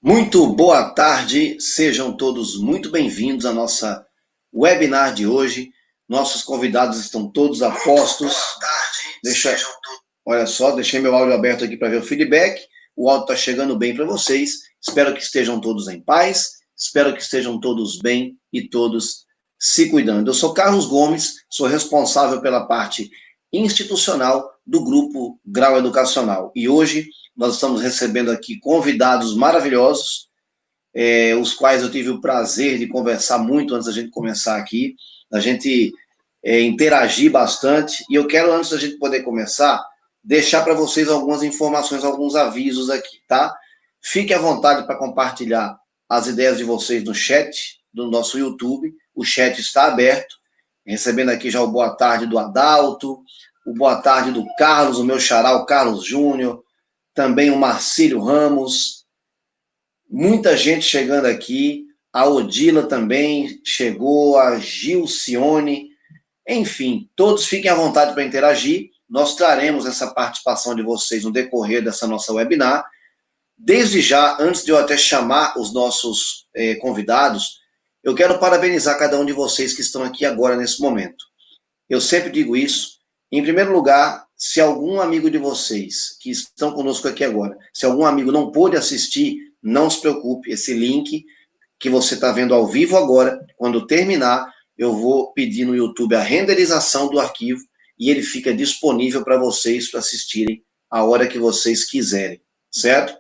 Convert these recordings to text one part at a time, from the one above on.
Muito boa tarde, sejam todos muito bem-vindos à nossa webinar de hoje. Nossos convidados estão todos a postos. Boa tarde, olha só, deixei meu áudio aberto aqui para ver o feedback. O áudio está chegando bem para vocês. Espero que estejam todos em paz, espero que estejam todos bem e todos se cuidando. Eu sou Carlos Gomes, sou responsável pela parte institucional do Grupo Grau Educacional. E hoje nós estamos recebendo aqui convidados maravilhosos, os quais eu tive o prazer de conversar muito antes da gente começar aqui, a gente interagir bastante. E eu quero, antes da gente poder começar, deixar para vocês algumas informações, alguns avisos aqui, tá? Fique à vontade para compartilhar as ideias de vocês no chat do nosso YouTube. O chat está aberto, recebendo aqui já o boa tarde do Adalto, o boa tarde do Carlos, o meu xará, o Carlos Júnior, também o Marcílio Ramos, muita gente chegando aqui, a Odila também chegou, a Gilcione, enfim, todos fiquem à vontade para interagir, nós traremos essa participação de vocês no decorrer dessa nossa webinar. Desde já, antes de eu até chamar os nossos convidados, eu quero parabenizar cada um de vocês que estão aqui agora nesse momento. Eu sempre digo isso. Em primeiro lugar, se algum amigo de vocês que estão conosco aqui agora, se algum amigo não pôde assistir, não se preocupe, esse link que você está vendo ao vivo agora, quando terminar, eu vou pedir no YouTube a renderização do arquivo e ele fica disponível para vocês para assistirem a hora que vocês quiserem, certo?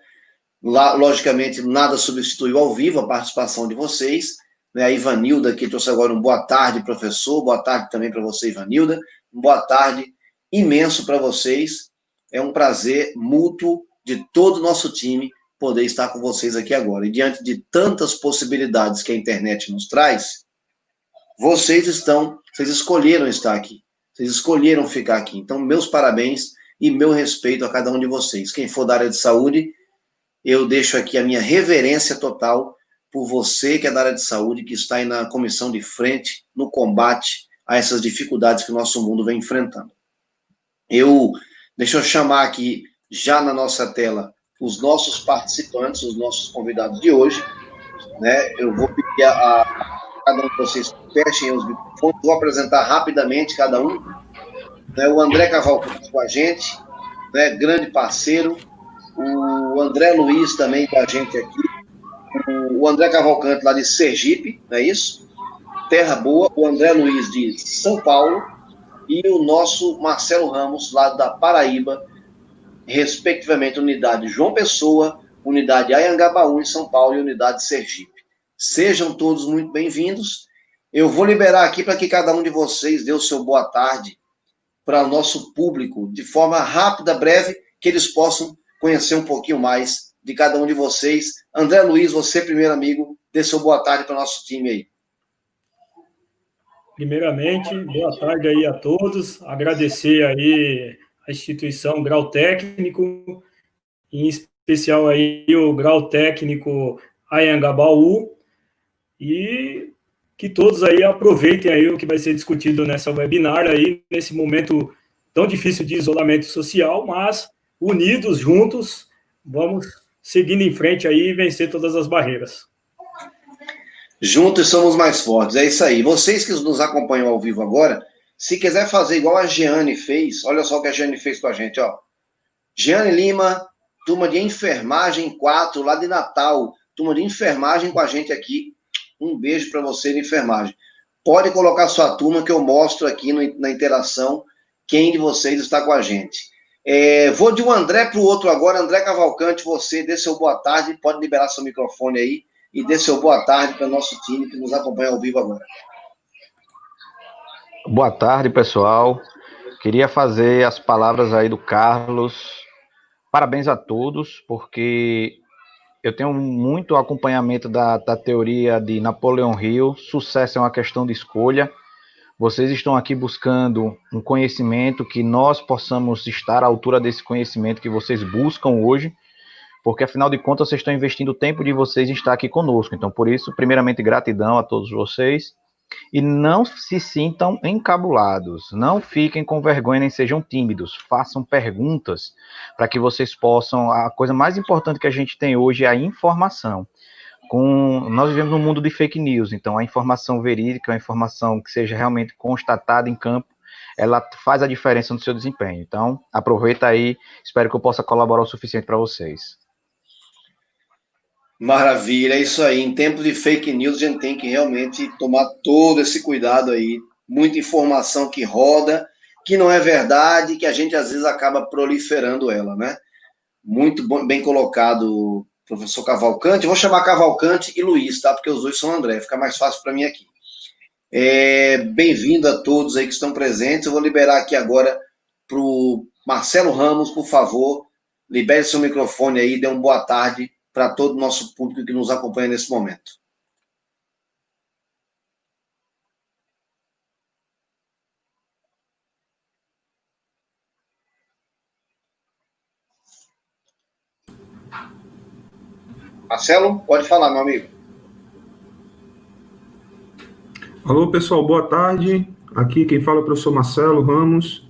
Lá, logicamente, nada substituiu ao vivo a participação de vocês, né? A Ivanilda que trouxe agora um boa tarde, professor, boa tarde também para você, Ivanilda, boa tarde imenso para vocês, é um prazer mútuo de todo o nosso time poder estar com vocês aqui agora. E diante de tantas possibilidades que a internet nos traz, vocês escolheram estar aqui, vocês escolheram ficar aqui. Então, meus parabéns e meu respeito a cada um de vocês. Quem for da área de saúde, eu deixo aqui a minha reverência total por você que é da área de saúde, que está aí na comissão de frente, no combate a essas dificuldades que o nosso mundo vem enfrentando. Deixa eu chamar aqui, já na nossa tela, os nossos participantes, os nossos convidados de hoje, né? Eu vou pedir a cada um de vocês que fechem os microfones, vou apresentar rapidamente cada um, né? O André Cavalcante com a gente, né? Grande parceiro, o André Luiz também com a gente aqui, o André Cavalcante lá de Sergipe, não é isso? Terra Boa, o André Luiz de São Paulo e o nosso Marcelo Ramos, lá da Paraíba, respectivamente unidade João Pessoa, unidade Anhangabaú em São Paulo e unidade Sergipe. Sejam todos muito bem-vindos. Eu vou liberar aqui para que cada um de vocês dê o seu boa tarde para o nosso público, de forma rápida, breve, que eles possam conhecer um pouquinho mais de cada um de vocês. André Luiz, você primeiro amigo, dê seu boa tarde para o nosso time aí. Primeiramente, boa tarde aí a todos, agradecer aí a instituição Grau Técnico, em especial aí o Grau Técnico Anhangabaú, e que todos aí aproveitem aí o que vai ser discutido nessa webinar aí, nesse momento tão difícil de isolamento social, mas unidos, juntos, vamos seguindo em frente aí e vencer todas as barreiras. Juntos somos mais fortes, é isso aí. Vocês que nos acompanham ao vivo agora, se quiser fazer igual a Jeane fez, olha só o que a Jeane fez com a gente, ó. Jeane Lima, turma de enfermagem 4, lá de Natal, turma de enfermagem com a gente aqui. Um beijo para você de enfermagem. Pode colocar sua turma que eu mostro aqui na interação quem de vocês está com a gente. Vou de um André para o outro agora. André Cavalcante, você dê seu boa tarde, pode liberar seu microfone aí e dê seu boa tarde para o nosso time que nos acompanha ao vivo agora. Boa tarde, pessoal. Queria fazer as palavras aí do Carlos. Parabéns a todos, porque eu tenho muito acompanhamento da teoria de Napoleão Hill. Sucesso é uma questão de escolha. Vocês estão aqui buscando um conhecimento, que nós possamos estar à altura desse conhecimento que vocês buscam hoje, porque afinal de contas vocês estão investindo o tempo de vocês em estar aqui conosco. Então, por isso, primeiramente, gratidão a todos vocês. E não se sintam encabulados, não fiquem com vergonha nem sejam tímidos, façam perguntas para que vocês possam. A coisa mais importante que a gente tem hoje é a informação. Nós vivemos num mundo de fake news, então a informação verídica, a informação que seja realmente constatada em campo, ela faz a diferença no seu desempenho. Então, aproveita aí, espero que eu possa colaborar o suficiente para vocês. Maravilha, é isso aí. Em tempo de fake news, a gente tem que realmente tomar todo esse cuidado aí. Muita informação que roda, que não é verdade, que a gente às vezes acaba proliferando ela, né? Muito bem colocado, professor Cavalcante. Eu vou chamar Cavalcante e Luiz, tá? Porque os dois são André, fica mais fácil para mim aqui. Bem-vindo a todos aí que estão presentes. Eu vou liberar aqui agora para o Marcelo Ramos, por favor. Libere seu microfone aí, dê uma boa tarde para todo o nosso público que nos acompanha nesse momento. Marcelo, pode falar, meu amigo. Alô, pessoal, boa tarde. Aqui quem fala é o professor Marcelo Ramos.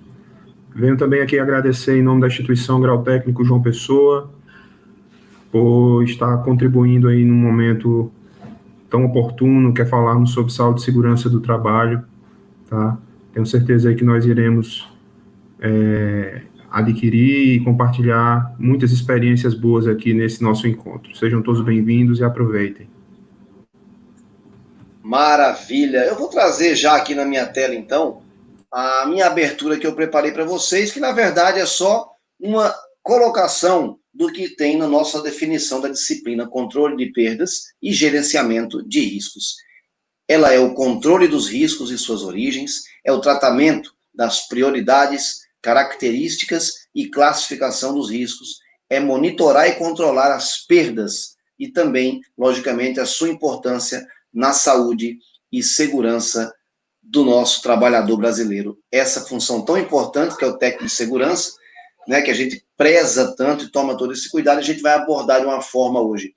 Venho também aqui agradecer em nome da instituição Grau Técnico João Pessoa por estar contribuindo aí num momento tão oportuno, que é falarmos sobre saúde e segurança do trabalho, tá? Tenho certeza aí que nós iremos adquirir e compartilhar muitas experiências boas aqui nesse nosso encontro. Sejam todos bem-vindos e aproveitem. Maravilha. Eu vou trazer já aqui na minha tela, então, a minha abertura que eu preparei para vocês, que na verdade é só uma colocação do que tem na nossa definição da disciplina Controle de Perdas e Gerenciamento de Riscos. Ela é o controle dos riscos e suas origens, é o tratamento das prioridades, características e classificação dos riscos, é monitorar e controlar as perdas e também, logicamente, a sua importância na saúde e segurança do nosso trabalhador brasileiro. Essa função tão importante que é o técnico de segurança, né, que a gente preza tanto e toma todo esse cuidado, a gente vai abordar de uma forma hoje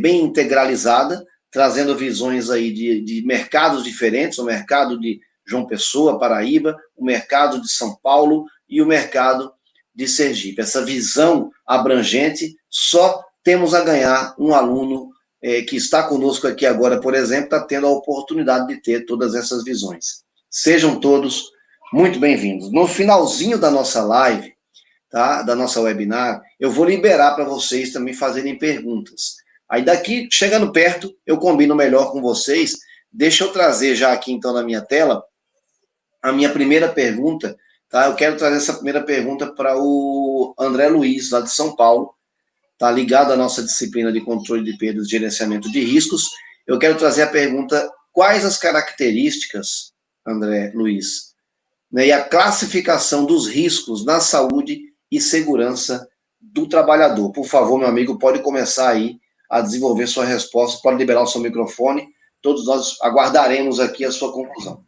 bem integralizada, trazendo visões aí de mercados diferentes, o mercado de João Pessoa, Paraíba, o mercado de São Paulo e o mercado de Sergipe. Essa visão abrangente, só temos a ganhar um aluno que está conosco aqui agora, por exemplo, está tendo a oportunidade de ter todas essas visões. Sejam todos muito bem-vindos. No finalzinho da nossa live, tá, da nossa webinar, eu vou liberar para vocês também fazerem perguntas. Aí daqui, chegando perto, eu combino melhor com vocês. Deixa eu trazer já aqui, então, na minha tela, a minha primeira pergunta, tá? Eu quero trazer essa primeira pergunta para o André Luiz, lá de São Paulo, tá ligado à nossa disciplina de controle de perdas e gerenciamento de riscos. Eu quero trazer a pergunta: quais as características, André Luiz, né, e a classificação dos riscos na saúde e segurança do trabalhador? Por favor, meu amigo, pode começar aí a desenvolver sua resposta, pode liberar o seu microfone, todos nós aguardaremos aqui a sua conclusão.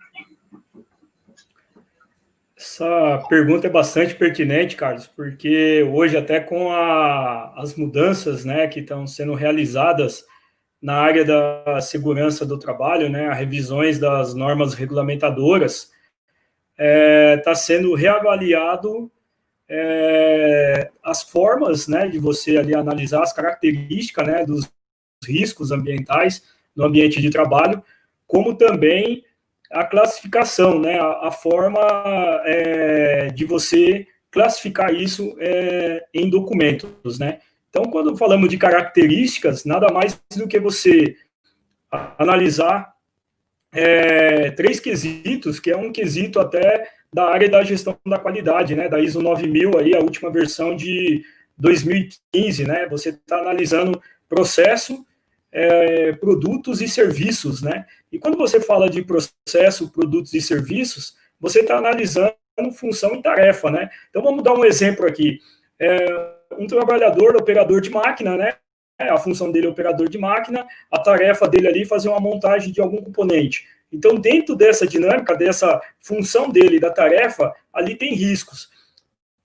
Essa pergunta é bastante pertinente, Carlos, porque hoje até com as mudanças, né, que estão sendo realizadas na área da segurança do trabalho, né, as revisões das normas regulamentadoras, está sendo reavaliado as formas, né, de você ali analisar as características, né, dos riscos ambientais no ambiente de trabalho, como também a classificação, né, a forma de você classificar isso em documentos, né. Então, quando falamos de características, nada mais do que você analisar 3 quesitos, que é um quesito até da área da gestão da qualidade, né, da ISO 9000, aí, a última versão de 2015, né, você está analisando processo, produtos e serviços, né, e quando você fala de processo, produtos e serviços, você está analisando função e tarefa, né, então vamos dar um exemplo aqui, um trabalhador, operador de máquina, né, a função dele é operador de máquina, a tarefa dele ali é fazer uma montagem de algum componente. Então, dentro dessa dinâmica, dessa função dele, da tarefa, ali tem riscos.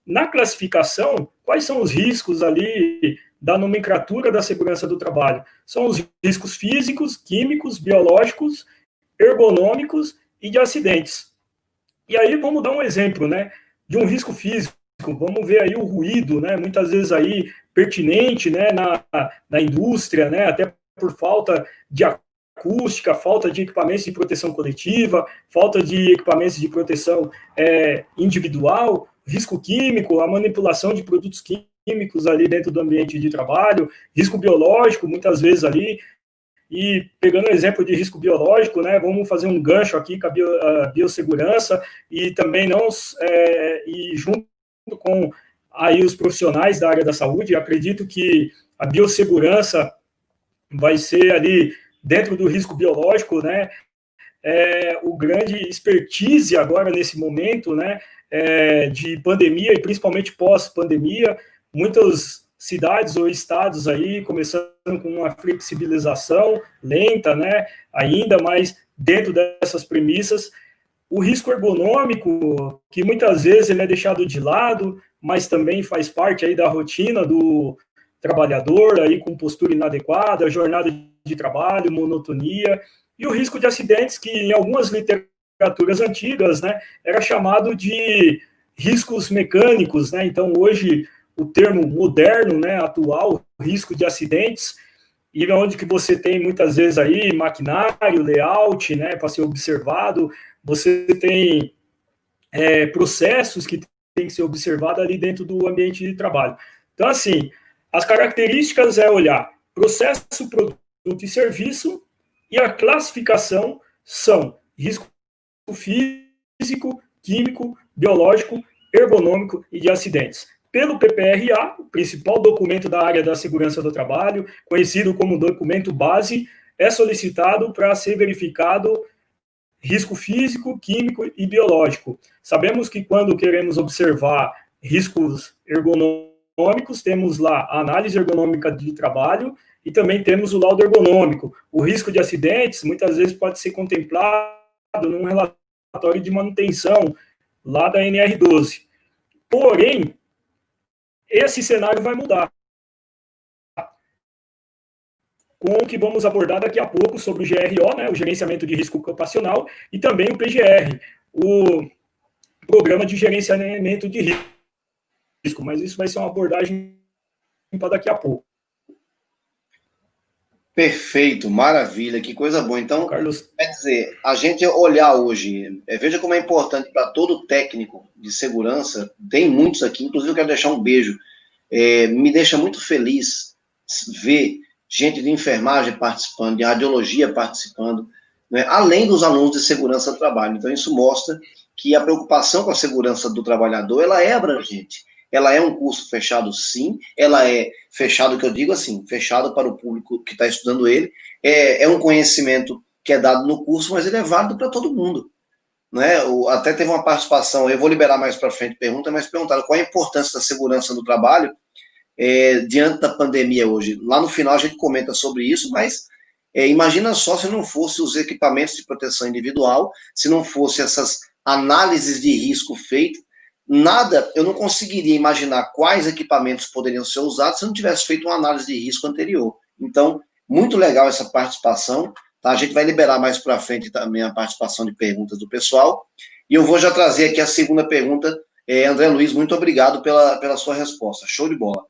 Na classificação, quais são os riscos ali da nomenclatura da segurança do trabalho? São os riscos físicos, químicos, biológicos ergonômicos e de acidentes. E aí vamos dar um exemplo, né, de um risco físico. Vamos ver aí o ruído, né, muitas vezes aí pertinente, né, na indústria, né, até por falta de acústica, falta de equipamentos de proteção coletiva, falta de equipamentos de proteção individual, risco químico, a manipulação de produtos químicos ali dentro do ambiente de trabalho, risco biológico, muitas vezes ali. E pegando o exemplo de risco biológico, né, vamos fazer um gancho aqui com a biossegurança e também e junto com aí os profissionais da área da saúde, acredito que a biossegurança vai ser ali dentro do risco biológico, né, o grande expertise agora nesse momento, né, de pandemia e principalmente pós-pandemia, muitas cidades ou estados aí começando com uma flexibilização lenta, né, ainda, mas dentro dessas premissas, o risco ergonômico, que muitas vezes ele é deixado de lado, mas também faz parte aí da rotina do trabalhador, aí com postura inadequada, jornada de trabalho, monotonia, e o risco de acidentes, que em algumas literaturas antigas, né, era chamado de riscos mecânicos, né, então hoje o termo moderno, né, atual, risco de acidentes, e onde que você tem muitas vezes aí maquinário, layout, né, para ser observado, você tem processos que tem que ser observado ali dentro do ambiente de trabalho. Então, assim, as características é olhar processo, produto e serviço, e a classificação são risco físico, químico, biológico, ergonômico e de acidentes. Pelo PPRA, o principal documento da área da segurança do trabalho, conhecido como documento base, é solicitado para ser verificado risco físico, químico e biológico. Sabemos que quando queremos observar riscos ergonômicos, temos lá a análise ergonômica de trabalho e também temos o laudo ergonômico. O risco de acidentes, muitas vezes, pode ser contemplado num relatório de manutenção lá da NR12. Porém, esse cenário vai mudar com o que vamos abordar daqui a pouco sobre o GRO, né, o Gerenciamento de Risco Ocupacional, e também o PGR, o Programa de Gerenciamento de Risco, mas isso vai ser uma abordagem para daqui a pouco. Perfeito, maravilha, que coisa boa. Então, Carlos, quer dizer, a gente olhar hoje, veja como é importante para todo técnico de segurança, tem muitos aqui, inclusive eu quero deixar um beijo, me deixa muito feliz ver gente de enfermagem participando, de radiologia participando, né, além dos alunos de segurança do trabalho. Então, isso mostra que a preocupação com a segurança do trabalhador, ela é abrangente. Ela é um curso fechado, sim, ela é fechado, que eu digo assim, fechado para o público que está estudando ele, é um conhecimento que é dado no curso, mas ele é válido para todo mundo. Né? Até teve uma participação, eu vou liberar mais para frente pergunta, mas perguntaram qual a importância da segurança no trabalho diante da pandemia hoje. Lá no final a gente comenta sobre isso, mas imagina só se não fosse os equipamentos de proteção individual, se não fosse essas análises de risco feitas, nada, eu não conseguiria imaginar quais equipamentos poderiam ser usados se não tivesse feito uma análise de risco anterior. Então, muito legal essa participação, tá? A gente vai liberar mais para frente também a participação de perguntas do pessoal, e eu vou já trazer aqui a segunda pergunta. André Luiz, muito obrigado pela sua resposta, show de bola.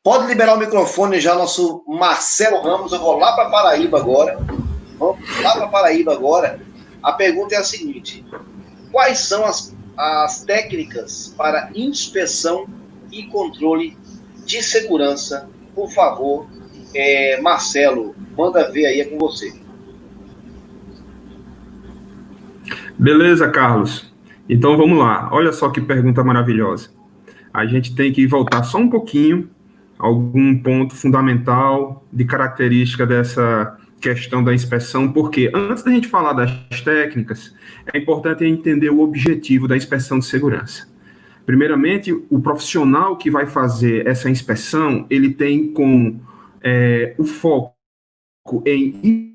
Pode liberar o microfone já, nosso Marcelo Ramos. Eu vou lá para Paraíba agora. Vamos lá para Paraíba agora. A pergunta é a seguinte: quais são as técnicas para inspeção e controle de segurança? Por favor, Marcelo, manda ver aí, é com você. Beleza, Carlos. Então vamos lá. Olha só que pergunta maravilhosa. A gente tem que voltar só um pouquinho algum ponto fundamental de característica dessa questão da inspeção, porque antes da gente falar das técnicas, é importante entender o objetivo da inspeção de segurança. Primeiramente, o profissional que vai fazer essa inspeção, ele tem com o foco em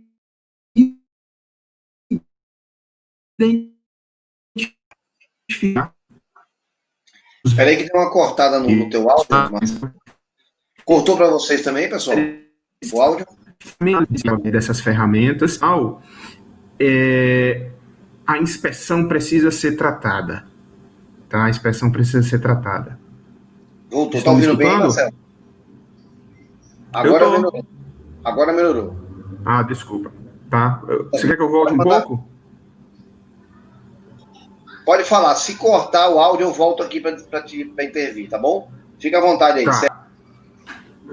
identificar. Espera aí que tem uma cortada no teu áudio, mas... Cortou para vocês também, pessoal? O áudio? Dessas ferramentas, a inspeção precisa ser tratada. Tá? A inspeção precisa ser tratada. Voltou. Está ouvindo bem, Marcelo? Agora melhorou. Ah, desculpa. Tá? Você quer que eu volte um pouco? Pode falar. Se cortar o áudio, eu volto aqui para intervir, tá bom? Fica à vontade aí. Tá. Certo?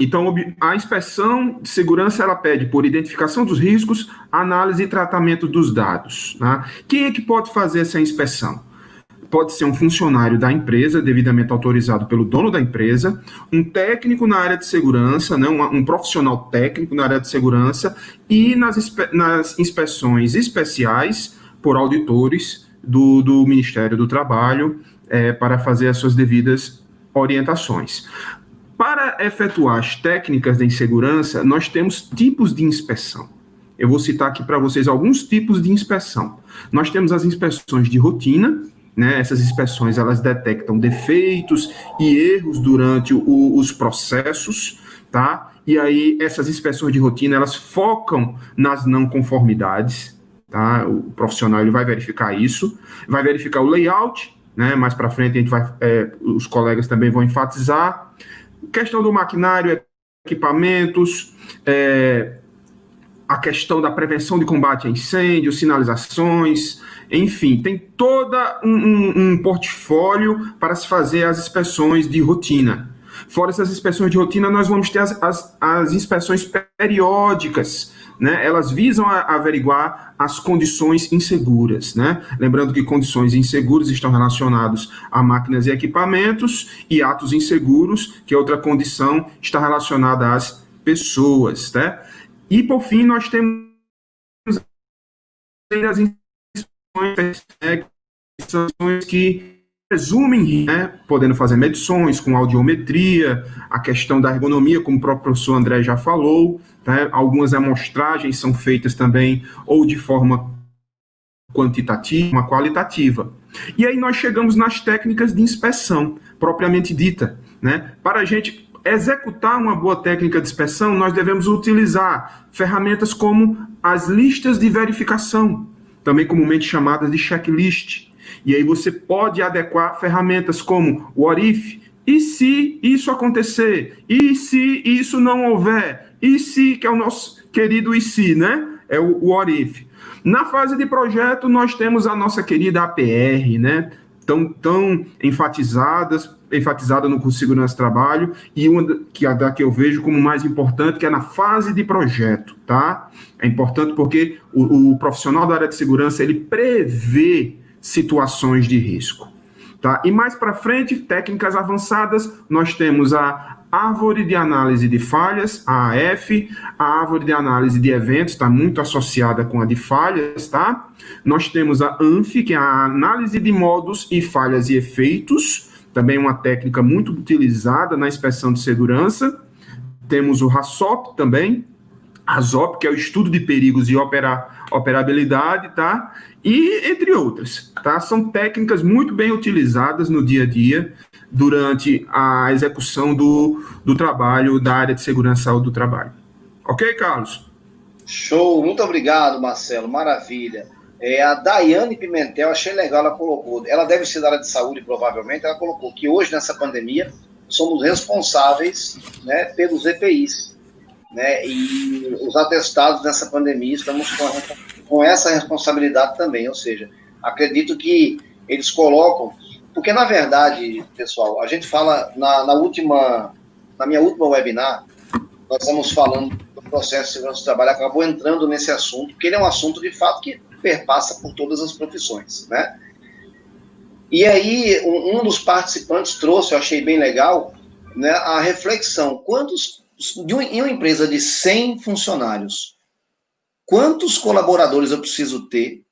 Então, a inspeção de segurança, ela pede por identificação dos riscos, análise e tratamento dos dados. Tá? Quem é que pode fazer essa inspeção? Pode ser um funcionário da empresa, devidamente autorizado pelo dono da empresa, um técnico na área de segurança, né, um profissional técnico na área de segurança, e nas inspeções especiais por auditores do Ministério do Trabalho, para fazer as suas devidas orientações. Para efetuar as técnicas de segurança, nós temos tipos de inspeção. Eu vou citar aqui para vocês alguns tipos de inspeção. Nós temos as inspeções de rotina, né? Essas inspeções, elas detectam defeitos e erros durante os processos, tá? E aí, essas inspeções de rotina, elas focam nas não conformidades, tá? O profissional, ele vai verificar isso, vai verificar o layout, né? Mais para frente, a gente os colegas também vão enfatizar. Questão do maquinário, equipamentos, a questão da prevenção de combate a incêndio, sinalizações, enfim, tem todo um portfólio para se fazer as inspeções de rotina. Fora essas inspeções de rotina, nós vamos ter as inspeções periódicas, né? Elas visam averiguar as condições inseguras, né? Lembrando que condições inseguras estão relacionadas a máquinas e equipamentos, e atos inseguros, que é outra condição, está relacionada às pessoas, né? E, por fim, nós temos as inspeções que presumem, né, podendo fazer medições com audiometria, a questão da ergonomia, como o próprio professor André já falou, né, algumas amostragens são feitas também ou de forma quantitativa, uma qualitativa. E aí nós chegamos nas técnicas de inspeção, propriamente dita, né? Para a gente executar uma boa técnica de inspeção, nós devemos utilizar ferramentas como as listas de verificação, também comumente chamadas de checklist. E aí você pode adequar ferramentas como o what if, e se isso acontecer, e se isso não houver, e se, que é o nosso querido e se, né? É o what if. Na fase de projeto, nós temos a nossa querida APR, né? Tão enfatizada no curso de segurança do trabalho, e uma que eu vejo como mais importante, que é na fase de projeto, tá? É importante porque o profissional da área de segurança, ele prevê situações de risco, tá? E mais para frente, técnicas avançadas, nós temos a árvore de análise de falhas, a AF, a árvore de análise de eventos, está muito associada com a de falhas, tá? Nós temos a ANF, que é a análise de modos e falhas e efeitos, também uma técnica muito utilizada na inspeção de segurança. Temos o RASOP também, RASOP, que é o estudo de perigos e operabilidade, tá? E entre outras, tá? São técnicas muito bem utilizadas no dia a dia durante a execução do trabalho da área de segurança e saúde do trabalho. Ok, Carlos? Show, muito obrigado, Marcelo, maravilha. A Daiane Pimentel, achei legal, ela colocou, ela deve ser da área de saúde, provavelmente, ela colocou que hoje, nessa pandemia, somos responsáveis, né, pelos EPIs, né, e os atestados nessa pandemia, estamos com essa responsabilidade também, ou seja, acredito que eles colocam, porque na verdade, pessoal, a gente fala, na minha última webinar, nós estamos falando do processo de segurança do trabalho, acabou entrando nesse assunto, porque ele é um assunto de fato que perpassa por todas as profissões, né? E aí, um dos participantes trouxe, eu achei bem legal, né, a reflexão, em uma empresa de 100 funcionários, quantos colaboradores eu preciso ter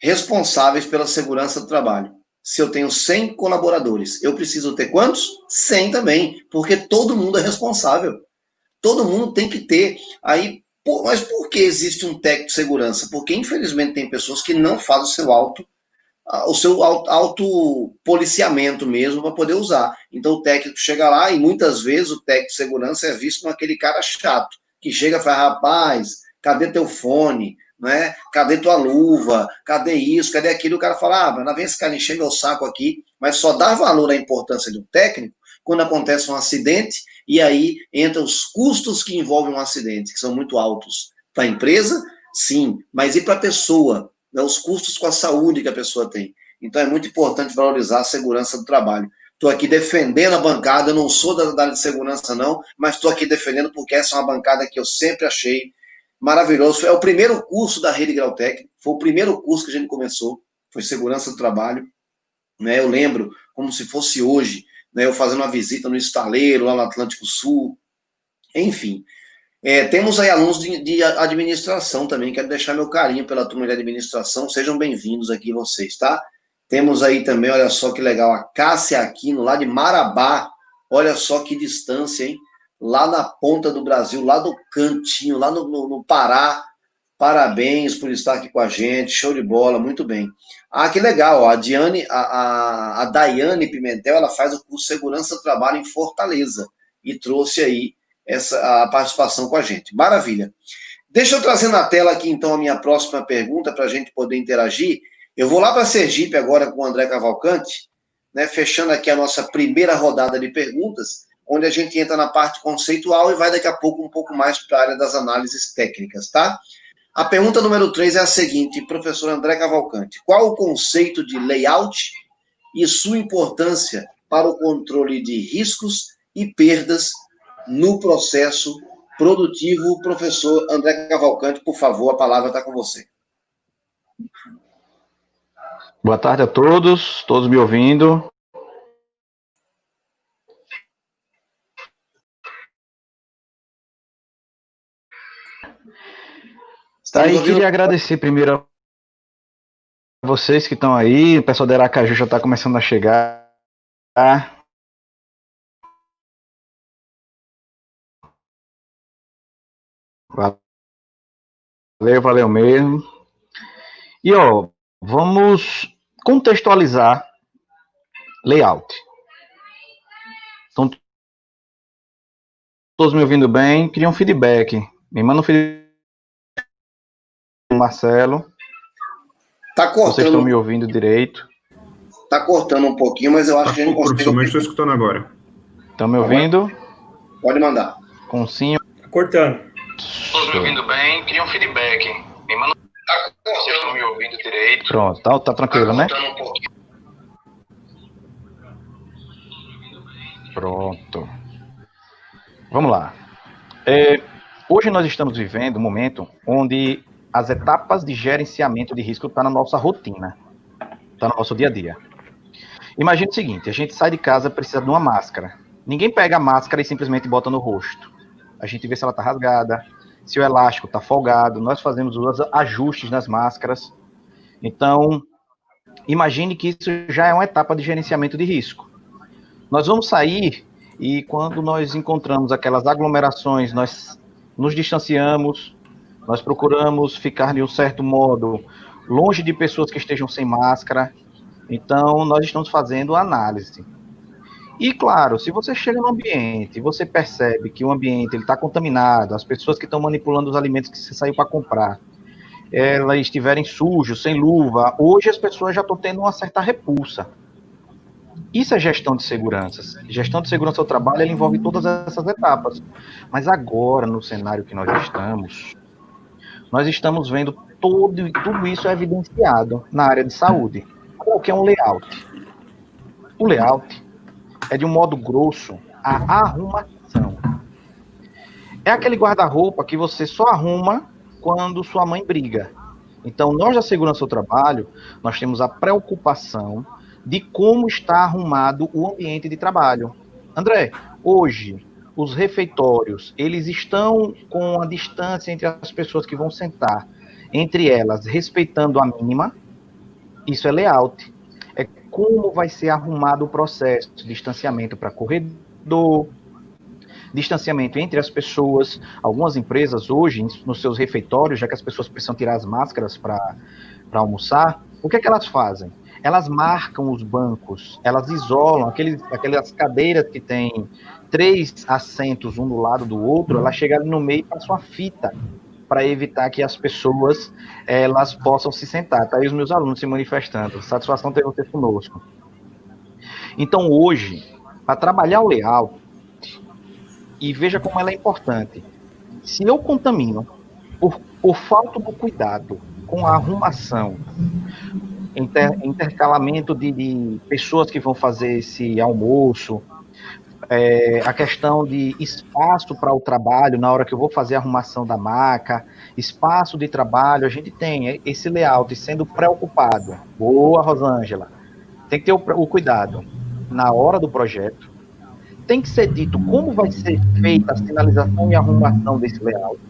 responsáveis pela segurança do trabalho? Se eu tenho 100 colaboradores, eu preciso ter quantos? 100 também, porque todo mundo é responsável. Todo mundo tem que ter. Aí, mas por que existe um técnico de segurança? Porque, infelizmente, tem pessoas que não fazem o seu autopoliciamento mesmo para poder usar. Então, o técnico chega lá e, muitas vezes, o técnico de segurança é visto como aquele cara chato, que chega e fala, rapaz, cadê teu fone? né? Cadê tua luva? Cadê isso? Cadê aquilo? O cara fala, mas lá vem esse cara enchendo o saco aqui, mas só dá valor à importância do técnico quando acontece um acidente, e aí entram os custos que envolvem um acidente, que são muito altos. Para a empresa, sim, mas e para a pessoa? Né? Os custos com a saúde que a pessoa tem. Então é muito importante valorizar a segurança do trabalho. Estou aqui defendendo a bancada, eu não sou da área de segurança não, mas estou aqui defendendo porque essa é uma bancada que eu sempre achei maravilhoso. É o primeiro curso da Rede Grau Técnico, foi o primeiro curso que a gente começou, foi segurança do trabalho. Né? Eu lembro como se fosse hoje, né? Eu fazendo uma visita no estaleiro, lá no Atlântico Sul, enfim. Temos aí alunos de administração também, quero deixar meu carinho pela turma de administração, sejam bem-vindos aqui vocês, tá? Temos aí também, olha só que legal, a Cássia Aquino, lá de Marabá, olha só que distância, hein? Lá na ponta do Brasil, lá do cantinho, lá no Pará, parabéns por estar aqui com a gente, show de bola, muito bem. Ah, que legal, ó, a Daiane Pimentel, ela faz o curso Segurança do Trabalho em Fortaleza, e trouxe aí a participação com a gente. Maravilha. Deixa eu trazer na tela aqui, então, a minha próxima pergunta, para a gente poder interagir. Eu vou lá para Sergipe agora com o André Cavalcante, né, fechando aqui a nossa primeira rodada de perguntas, onde a gente entra na parte conceitual e vai daqui a pouco um pouco mais para a área das análises técnicas, tá? A pergunta número 3 é a seguinte, professor André Cavalcante. Qual o conceito de layout e sua importância para o controle de riscos e perdas no processo produtivo? Professor André Cavalcante, por favor, a palavra está com você. Boa tarde a todos me ouvindo. Aí queria agradecer primeiro a vocês que estão aí, o pessoal da Aracaju já está começando a chegar. Valeu mesmo. E ó, vamos contextualizar layout. Então, todos me ouvindo bem? Queria um feedback. Me manda um feedback, Marcelo. Tá cortando. Vocês estão me ouvindo direito? Tá cortando um pouquinho, mas eu acho que a gente consegue. Professor, mas estou escutando agora. Estão me ouvindo? Pode mandar. Com sim. Tá cortando. Todos me ouvindo bem? Queria um feedback. Me manda. Vocês estão me ouvindo direito? Pronto, tá tranquilo, né? Tá cortando um pouquinho. Pronto. Vamos lá. Hoje nós estamos vivendo um momento onde as etapas de gerenciamento de risco estão na nossa rotina, está no nosso dia a dia. Imagine o seguinte, a gente sai de casa, precisa de uma máscara. Ninguém pega a máscara e simplesmente bota no rosto. A gente vê se ela está rasgada, se o elástico está folgado, nós fazemos os ajustes nas máscaras. Então, imagine que isso já é uma etapa de gerenciamento de risco. Nós vamos sair e quando nós encontramos aquelas aglomerações, nós nos distanciamos, nós procuramos ficar de um certo modo longe de pessoas que estejam sem máscara. Então, nós estamos fazendo análise. E, claro, se você chega no ambiente e você percebe que o ambiente está contaminado, as pessoas que estão manipulando os alimentos que você saiu para comprar, elas estiverem sujos, sem luva, hoje as pessoas já estão tendo uma certa repulsa. Isso é gestão de segurança. Gestão de segurança do trabalho, ela envolve todas essas etapas. Mas agora, no cenário que nós estamos vendo tudo isso evidenciado na área de saúde. O que é um layout? O layout é, de um modo grosso, a arrumação. É aquele guarda-roupa que você só arruma quando sua mãe briga. Então, nós da segurança do trabalho, nós temos a preocupação de como está arrumado o ambiente de trabalho. André, hoje, os refeitórios, eles estão com a distância entre as pessoas que vão sentar, entre elas, respeitando a mínima. Isso é layout. É como vai ser arrumado o processo, distanciamento para corredor, distanciamento entre as pessoas. Algumas empresas hoje, nos seus refeitórios, já que as pessoas precisam tirar as máscaras para almoçar, o que é que elas fazem? Elas marcam os bancos, elas isolam aquelas cadeiras que tem 3 assentos um do lado do outro, ela chega ali no meio e passa uma fita para evitar que as pessoas elas possam se sentar. Tá aí os meus alunos se manifestando. Satisfação ter você conosco. Então, hoje, para trabalhar o layout, e veja como ela é importante. Se eu contamino por falta do cuidado com a arrumação, intercalamento de pessoas que vão fazer esse almoço, a questão de espaço para o trabalho, na hora que eu vou fazer a arrumação da maca, espaço de trabalho, a gente tem esse layout sendo preocupado. Boa, Rosângela. Tem que ter o cuidado na hora do projeto. Tem que ser dito como vai ser feita a sinalização e arrumação desse layout.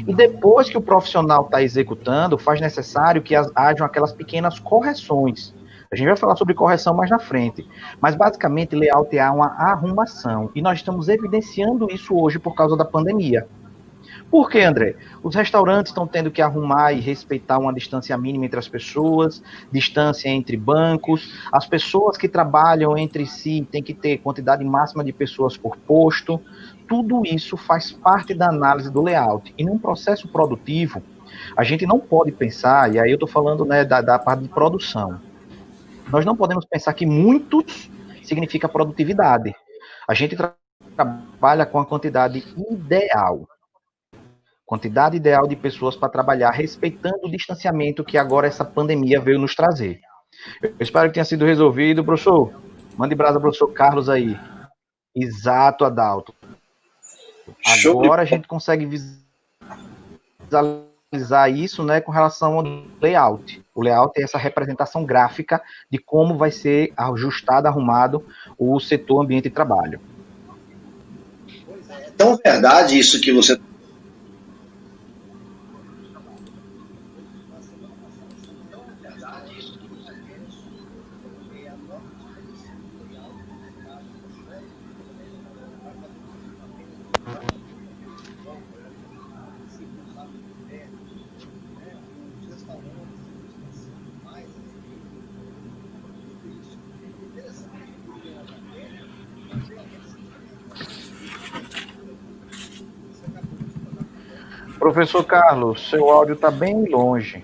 E depois que o profissional está executando, faz necessário que hajam aquelas pequenas correções. A gente vai falar sobre correção mais na frente. Mas, basicamente, layout é uma arrumação. E nós estamos evidenciando isso hoje por causa da pandemia. Por quê, André? Os restaurantes estão tendo que arrumar e respeitar uma distância mínima entre as pessoas, distância entre bancos, as pessoas que trabalham entre si têm que ter quantidade máxima de pessoas por posto. Tudo isso faz parte da análise do layout. E num processo produtivo, a gente não pode pensar, e aí eu estou falando, né, da parte de produção, nós não podemos pensar que muitos significa produtividade. A gente trabalha com a quantidade ideal de pessoas para trabalhar, respeitando o distanciamento que agora essa pandemia veio nos trazer. Eu espero que tenha sido resolvido, professor. Mande brasa para o professor Carlos aí. Exato, Adalto. Agora a gente consegue visualizar isso, né, com relação ao layout. O layout é essa representação gráfica de como vai ser ajustado, arrumado o setor ambiente de trabalho. É tão verdade isso que você... Professor Carlos, seu áudio está bem longe.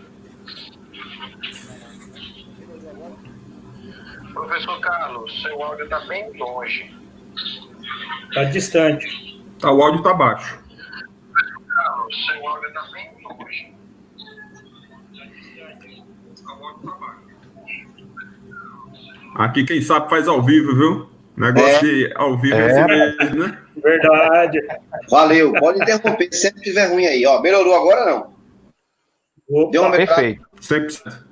Professor Carlos, seu áudio está bem longe. Está distante. O áudio está baixo. Professor Carlos, seu áudio está bem longe. Aqui quem sabe faz ao vivo, viu? Negócio de ao vivo é assim mesmo, né? Verdade. Valeu, pode interromper se sempre tiver ruim aí. Ó, melhorou agora não? Opa, Deu uma melhorada? Perfeito. 100%.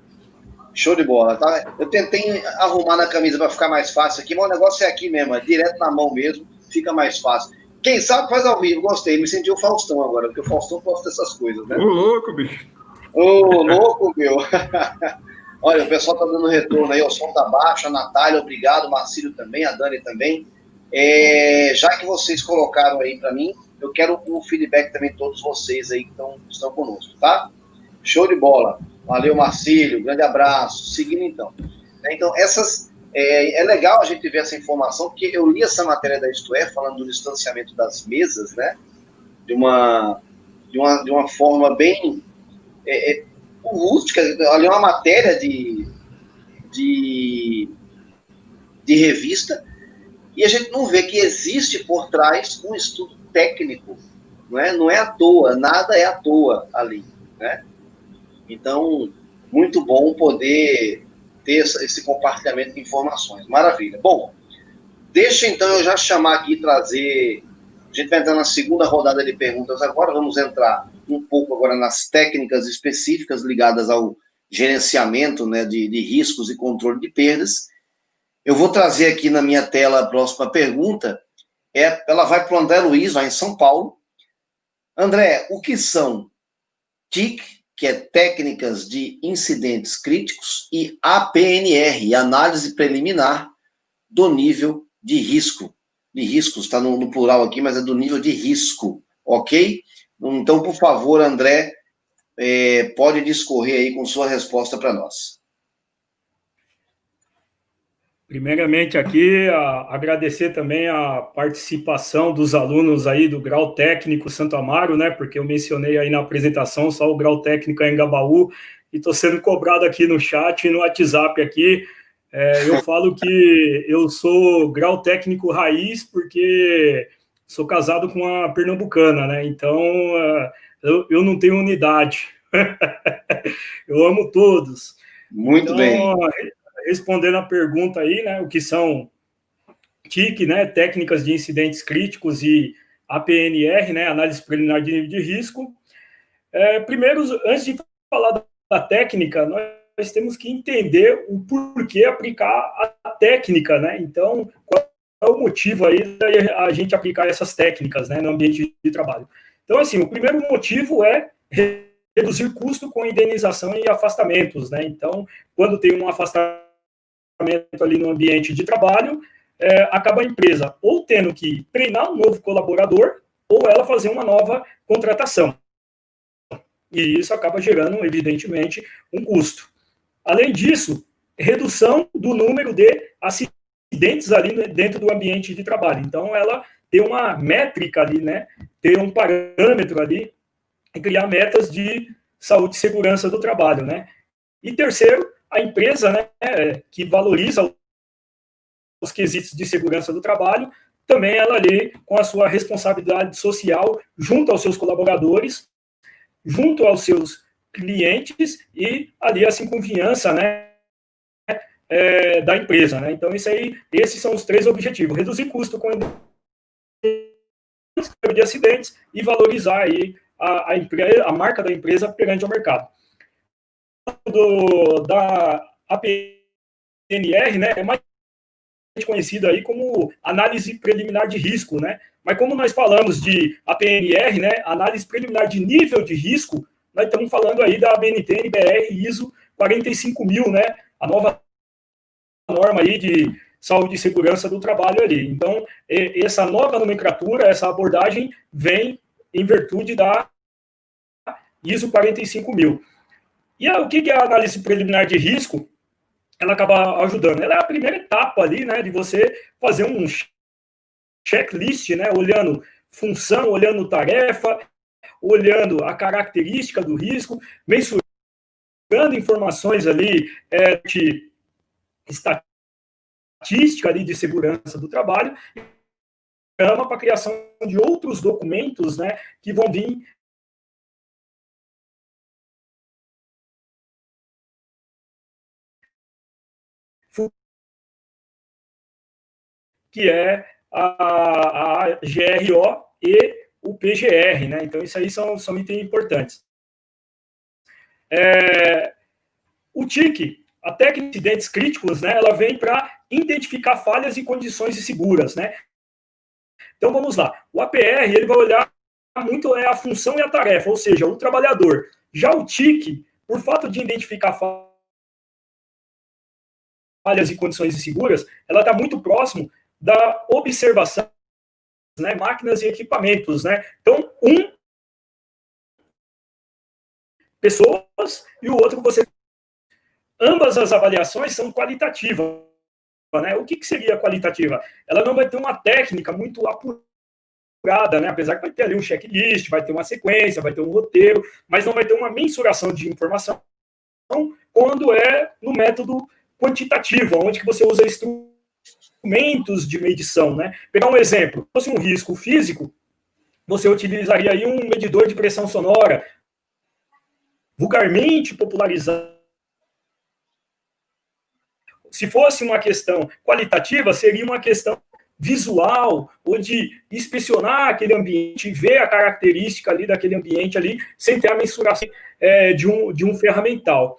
Show de bola, tá? Eu tentei arrumar na camisa para ficar mais fácil aqui, mas o negócio é aqui mesmo, é direto na mão mesmo, fica mais fácil. Quem sabe faz ao vivo, gostei, me senti o Faustão agora, porque o Faustão posta essas coisas, né? Ô, louco, bicho. Ô, louco, meu. Olha, o pessoal tá dando retorno aí, o som tá baixo, a Natália, obrigado, o Marcílio também, a Dani também. Já que vocês colocaram aí para mim, eu quero o feedback também de todos vocês aí que estão conosco, tá? Show de bola. Valeu, Marcílio, grande abraço. Seguindo então. Então, é legal a gente ver essa informação, porque eu li essa matéria da Isto É, falando do distanciamento das mesas, né? De uma forma bem rústica. Ali é uma matéria de revista, e a gente não vê que existe por trás um estudo técnico, não é à toa, nada é à toa ali, né? Então, muito bom poder ter esse compartilhamento de informações. Maravilha. Bom, deixa então eu já chamar aqui e trazer... A gente vai entrar na segunda rodada de perguntas agora, vamos entrar um pouco agora nas técnicas específicas ligadas ao gerenciamento, né, de riscos e controle de perdas. Eu vou trazer aqui na minha tela a próxima pergunta, ela vai para o André Luiz, lá em São Paulo. André, o que são TIC, que é Técnicas de Incidentes Críticos, e APNR, Análise Preliminar do Nível de Risco. De riscos, está no plural aqui, mas é do nível de risco, ok? Então, por favor, André, pode discorrer aí com sua resposta para nós. Primeiramente aqui, agradecer também a participação dos alunos aí do Grau Técnico Santo Amaro, né, porque eu mencionei aí na apresentação só o Grau Técnico Anhangabaú, e estou sendo cobrado aqui no chat e no WhatsApp aqui. Eu falo que eu sou Grau Técnico Raiz porque sou casado com uma pernambucana, né, então eu não tenho unidade. Eu amo todos. Muito então, bem. Respondendo a pergunta aí, né, o que são TIC, né, técnicas de incidentes críticos, e APNR, né, análise preliminar de nível de risco. Primeiro, antes de falar da técnica, nós temos que entender o porquê aplicar a técnica, né? Então, qual é o motivo aí da a gente aplicar essas técnicas, né, no ambiente de trabalho? Então, assim, o primeiro motivo é reduzir custo com indenização e afastamentos, né? Então, quando tem um afastamento ali no ambiente de trabalho, acaba a empresa ou tendo que treinar um novo colaborador ou ela fazer uma nova contratação. E isso acaba gerando, evidentemente, um custo. Além disso, redução do número de acidentes ali dentro do ambiente de trabalho. Então, ela tem uma métrica ali, né? Ter um parâmetro ali e criar metas de saúde e segurança do trabalho, né? E terceiro, a empresa, né, que valoriza os quesitos de segurança do trabalho, também ela ali com a sua responsabilidade social junto aos seus colaboradores, junto aos seus clientes e ali a confiança, né, da empresa, né? Então esses são os três objetivos: reduzir custo com de acidentes e valorizar aí a marca da empresa perante o mercado. Da APNR, né, é mais conhecida aí como análise preliminar de risco, né? Mas como nós falamos de APNR, né, análise preliminar de nível de risco, nós estamos falando aí da ABNT NBR ISO 45000, né? A nova norma aí de saúde e segurança do trabalho ali. Então, essa nova nomenclatura, essa abordagem vem em virtude da ISO 45000. E o que é a análise preliminar de risco? Ela acaba ajudando. Ela é a primeira etapa ali, né, de você fazer um checklist, né, olhando função, olhando tarefa, olhando a característica do risco, mensurando informações ali de estatística ali de segurança do trabalho, chama para a criação de outros documentos, né, que vão vir que é a GRO e o PGR, né? Então, isso aí são itens importantes. O TIC, a técnica de incidentes críticos, né, ela vem para identificar falhas e condições inseguras, né? Então, vamos lá. O APR, ele vai olhar muito a função e a tarefa, ou seja, o trabalhador. Já o TIC, por fato de identificar falhas e condições inseguras, ela está muito próximo da observação, né, máquinas e equipamentos, né? Então, pessoas e o outro você. Ambas as avaliações são qualitativas, né? O que seria qualitativa? Ela não vai ter uma técnica muito apurada, né? Apesar que vai ter ali um checklist, vai ter uma sequência, vai ter um roteiro, mas não vai ter uma mensuração de informação quando é no método quantitativo, onde que você usa instrumentos de medição, né? Pegar um exemplo, se fosse um risco físico, você utilizaria aí um medidor de pressão sonora, vulgarmente popularizado. Se fosse uma questão qualitativa, seria uma questão visual, ou de inspecionar aquele ambiente, ver a característica ali daquele ambiente ali, sem ter a mensuração de um ferramental.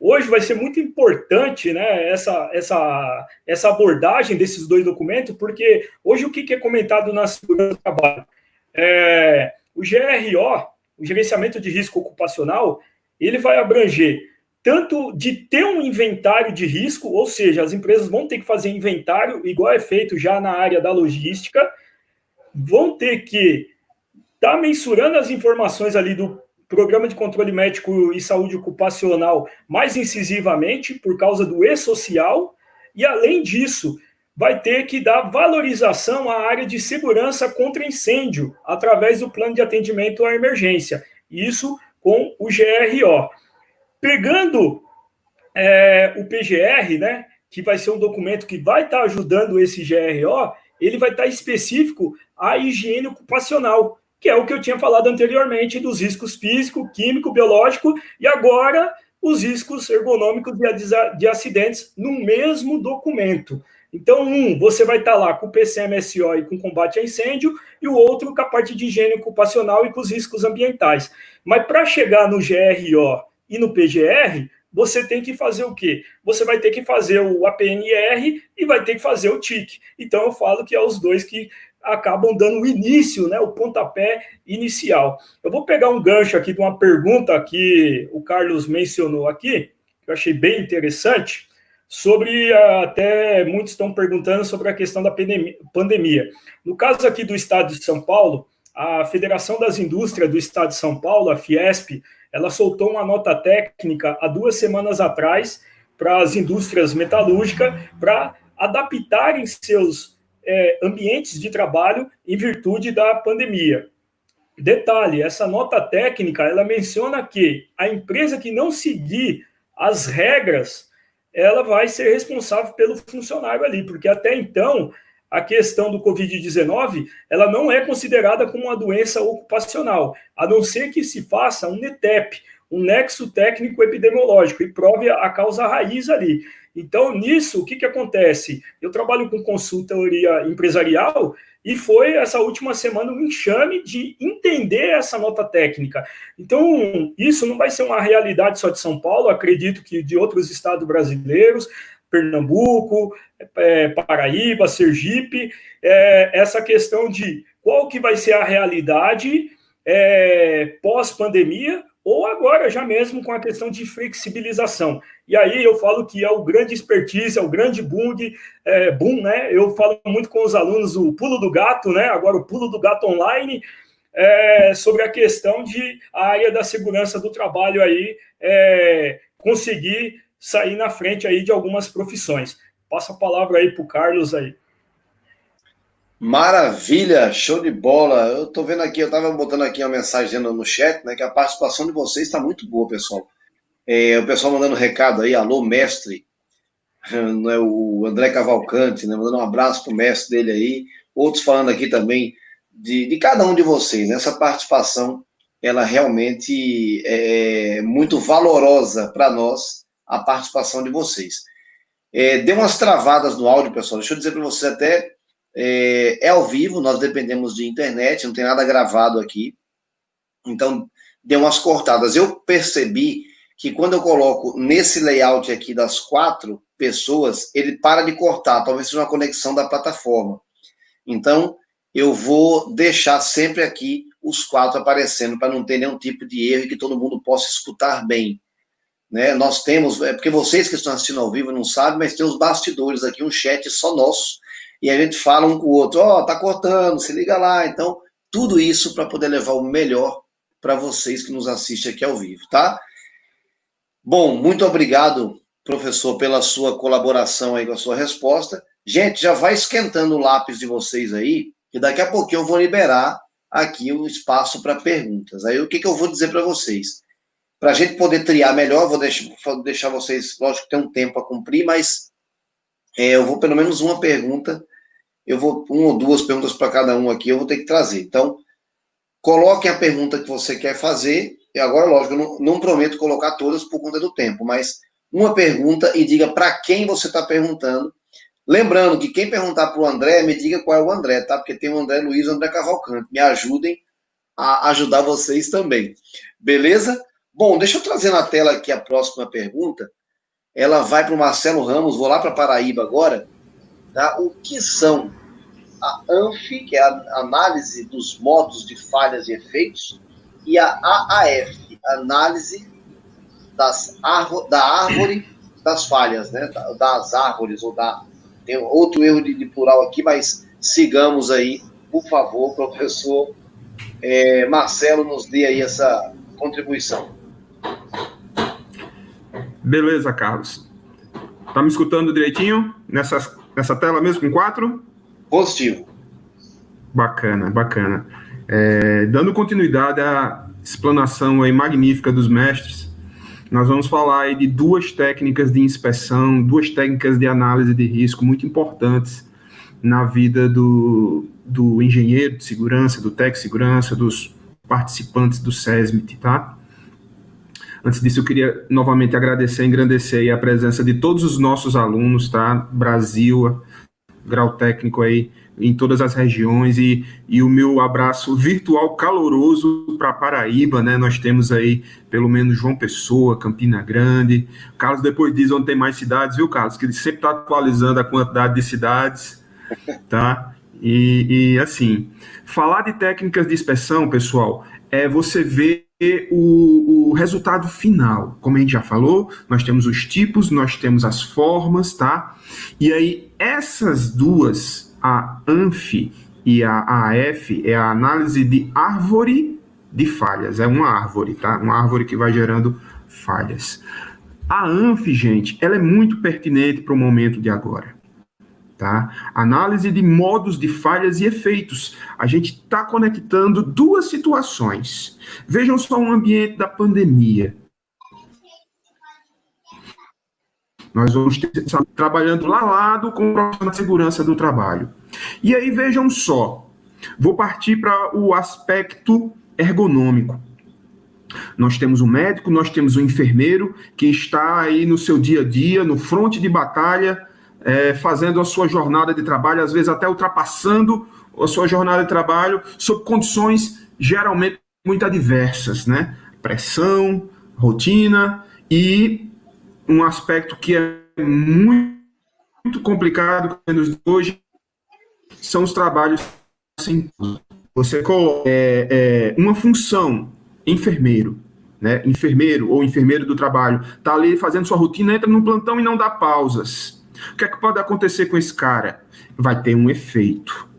Hoje vai ser muito importante, né, essa abordagem desses dois documentos, porque hoje o que é comentado na segurança do trabalho? O GRO, o Gerenciamento de Risco Ocupacional, ele vai abranger tanto de ter um inventário de risco, ou seja, as empresas vão ter que fazer inventário, igual é feito já na área da logística, vão ter que estar mensurando as informações ali do Programa de Controle Médico e Saúde Ocupacional mais incisivamente, por causa do e-social, E, além disso, vai ter que dar valorização à área de segurança contra incêndio, através do plano de atendimento à emergência. Isso com o GRO. Pegando o PGR, né, que vai ser um documento que vai estar ajudando esse GRO, ele vai estar específico à higiene ocupacional, que é o que eu tinha falado anteriormente, dos riscos físico, químico, biológico, e agora os riscos ergonômicos de acidentes no mesmo documento. Então, você vai estar lá com o PCMSO e com combate a incêndio, e o outro com a parte de higiene ocupacional e com os riscos ambientais. Mas para chegar no GRO e no PGR, você tem que fazer o quê? Você vai ter que fazer o APNR e vai ter que fazer o TIC. Então, eu falo que é os dois que acabam dando o início, né, o pontapé inicial. Eu vou pegar um gancho aqui de uma pergunta que o Carlos mencionou aqui, que eu achei bem interessante, sobre, até muitos estão perguntando sobre a questão da pandemia. No caso aqui do estado de São Paulo, a Federação das Indústrias do estado de São Paulo, a Fiesp, ela soltou uma nota técnica há 2 semanas atrás para as indústrias metalúrgicas para adaptarem seus ambientes de trabalho em virtude da pandemia. Detalhe, essa nota técnica, ela menciona que a empresa que não seguir as regras, ela vai ser responsável pelo funcionário ali, porque até então a questão do Covid-19, ela não é considerada como uma doença ocupacional, a não ser que se faça um NTEP, um nexo técnico epidemiológico, e prove a causa raiz ali. Então, nisso, o que acontece? Eu trabalho com consultoria empresarial e foi essa última semana um enxame de entender essa nota técnica. Então, isso não vai ser uma realidade só de São Paulo, acredito que de outros estados brasileiros, Pernambuco, Paraíba, Sergipe, essa questão de qual que vai ser a realidade pós-pandemia, ou agora já mesmo com a questão de flexibilização. E aí eu falo que é o grande expertise, é o grande boom, né? Eu falo muito com os alunos o pulo do gato, né? Agora o pulo do gato online, sobre a questão de a área da segurança do trabalho aí conseguir sair na frente aí de algumas profissões. Passa a palavra aí para o Carlos aí. Maravilha, show de bola. Eu tô vendo aqui, eu tava botando aqui uma mensagem no chat, né, que a participação de vocês está muito boa, pessoal. O pessoal mandando recado aí, alô, mestre, né, o André Cavalcante, né, mandando um abraço pro mestre dele aí, outros falando aqui também de cada um de vocês, né, essa participação, ela realmente é muito valorosa para nós, a participação de vocês. Deu umas travadas no áudio, pessoal, deixa eu dizer para vocês até, ao vivo, nós dependemos de internet, não tem nada gravado aqui, então deu umas cortadas. Eu percebi que quando eu coloco nesse layout aqui das 4 pessoas, ele para de cortar, talvez seja uma conexão da plataforma. Então, eu vou deixar sempre aqui os 4 aparecendo, para não ter nenhum tipo de erro e que todo mundo possa escutar bem. Né? Nós temos, porque vocês que estão assistindo ao vivo não sabem, mas tem os bastidores aqui, um chat só nosso, e a gente fala um com o outro, tá cortando, se liga lá. Então, tudo isso para poder levar o melhor para vocês que nos assistem aqui ao vivo, tá? Bom, muito obrigado, professor, pela sua colaboração aí com a sua resposta. Gente, já vai esquentando o lápis de vocês aí, que daqui a pouquinho eu vou liberar aqui o espaço para perguntas. Aí o que eu vou dizer para vocês? Para a gente poder triar melhor, vou deixar vocês, lógico que tem um tempo a cumprir, mas eu vou pelo menos uma pergunta, uma ou 2 perguntas para cada um aqui, eu vou ter que trazer. Então, coloquem a pergunta que você quer fazer, e agora, lógico, eu não prometo colocar todas por conta do tempo, mas uma pergunta e diga para quem você está perguntando. Lembrando que quem perguntar para o André, me diga qual é o André, tá? Porque tem o André Luiz e o André Cavalcante. Me ajudem a ajudar vocês também. Beleza? Bom, deixa eu trazer na tela aqui a próxima pergunta. Ela vai para o Marcelo Ramos, vou lá para Paraíba agora. Tá? O que são a ANF, que é a análise dos modos de falhas e efeitos, e a AAF, análise da árvore das falhas, né? Das árvores, tem outro erro de plural aqui, mas sigamos aí, por favor, professor Marcelo, nos dê aí essa contribuição. Beleza, Carlos. Tá me escutando direitinho? nessa tela mesmo, com 4? Positivo. Bacana, bacana. Dando continuidade à explanação aí magnífica dos mestres, nós vamos falar aí de 2 técnicas de inspeção, 2 técnicas de análise de risco muito importantes na vida do engenheiro de segurança, do técnico de segurança, dos participantes do SESMIT, tá? Antes disso, eu queria novamente agradecer e engrandecer a presença de todos os nossos alunos, tá? Brasil, grau técnico aí em todas as regiões, e o meu abraço virtual caloroso para Paraíba, né? Nós temos aí pelo menos João Pessoa, Campina Grande. Carlos depois diz onde tem mais cidades, viu, Carlos? Que ele sempre está atualizando a quantidade de cidades, tá? E assim, falar de técnicas de inspeção, pessoal, é você ver o resultado final. Como a gente já falou, nós temos os tipos, nós temos as formas, tá? E aí, essas duas, a ANF e a AF, é a análise de árvore de falhas. É uma árvore, tá? Uma árvore que vai gerando falhas. A ANF, gente, ela é muito pertinente para o momento de agora. Tá? Análise de modos de falhas e efeitos. A gente está conectando 2 situações. Vejam só o ambiente da pandemia. Nós vamos estar trabalhando lado a lado com o profissional de segurança do trabalho. E aí, vejam só, vou partir para o aspecto ergonômico. Nós temos o médico, nós temos o enfermeiro, que está aí no seu dia a dia, no fronte de batalha, fazendo a sua jornada de trabalho, às vezes até ultrapassando a sua jornada de trabalho, sob condições geralmente muito adversas, né? Pressão, rotina e um aspecto que é muito complicado hoje são os trabalhos sem pausa. Você coloca uma função, enfermeiro, né? Enfermeiro ou enfermeiro do trabalho, está ali fazendo sua rotina, entra no plantão e não dá pausas. O que é que pode acontecer com esse cara? Vai ter um efeito.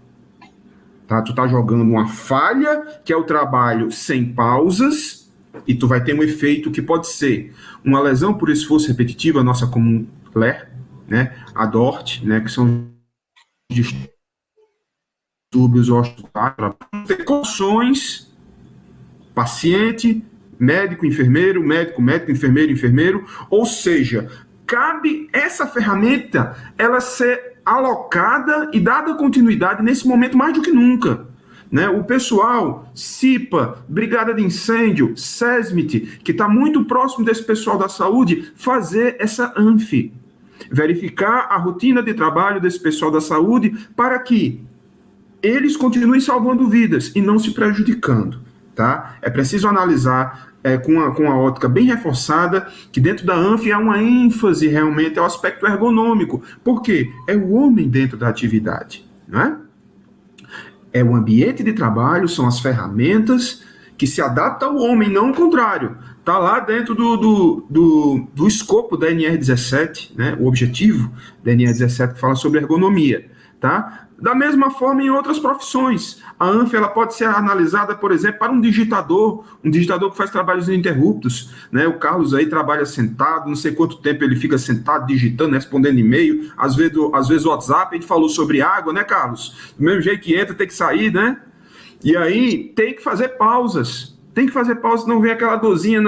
Tá? Tu tá jogando uma falha, que é o trabalho sem pausas, e tu vai ter um efeito que pode ser uma lesão por esforço repetitivo, a nossa comum LER, né? A DORT, né? Que são distúrbios osteoarticulares, ter condições, paciente, médico, enfermeiro, médico, enfermeiro, enfermeiro, ou seja, cabe essa ferramenta ela ser alocada e dada continuidade nesse momento mais do que nunca. Né? O pessoal, CIPA, Brigada de Incêndio, SESMIT, que está muito próximo desse pessoal da saúde, fazer essa ANF. Verificar a rotina de trabalho desse pessoal da saúde para que eles continuem salvando vidas e não se prejudicando. Tá? É preciso analisar com a ótica bem reforçada que dentro da ANF há uma ênfase realmente ao aspecto ergonômico. Por quê? É o homem dentro da atividade. Não é? É o ambiente de trabalho, são as ferramentas que se adaptam ao homem, não o contrário. Está lá dentro do escopo da NR17, né? O objetivo da NR17 que fala sobre ergonomia. Tá? Da mesma forma em outras profissões. A ANF ela pode ser analisada, por exemplo, para um digitador que faz trabalhos ininterruptos. Né? O Carlos aí trabalha sentado, não sei quanto tempo ele fica sentado, digitando, respondendo e-mail. Às vezes o WhatsApp, a gente falou sobre água, né, Carlos? Do mesmo jeito que entra, tem que sair, né? E aí tem que fazer pausas. Tem que fazer pausa, não vem aquela dorzinha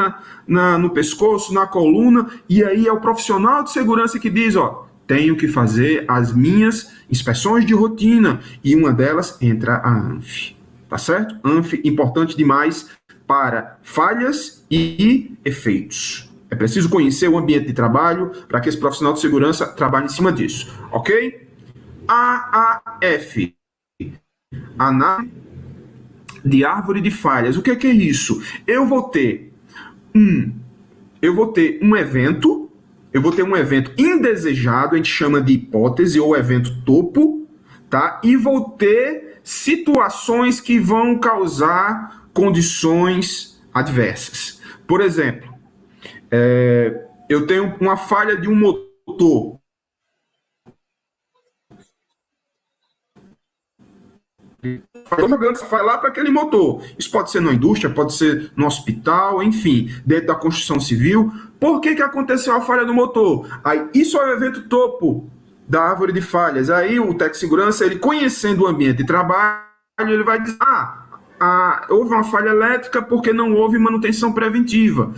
no pescoço, na coluna, e aí é o profissional de segurança que diz, ó, tenho que fazer as minhas inspeções de rotina, e uma delas entra a ANF, tá certo? ANF importante demais para falhas e efeitos. É preciso conhecer o ambiente de trabalho para que esse profissional de segurança trabalhe em cima disso, ok? AAF, análise de árvore de falhas. O que é isso? Eu vou ter um evento. Eu vou ter um evento indesejado, a gente chama de hipótese, ou evento topo, tá? E vou ter situações que vão causar condições adversas. Por exemplo, eu tenho uma falha de um motor. Estou jogando essa falha lá para aquele motor. Isso pode ser na indústria, pode ser no hospital, enfim, dentro da construção civil. Por que aconteceu a falha do motor? Aí, isso é o evento topo da árvore de falhas. Aí o técnico de segurança, ele conhecendo o ambiente de trabalho, ele vai dizer, houve uma falha elétrica porque não houve manutenção preventiva.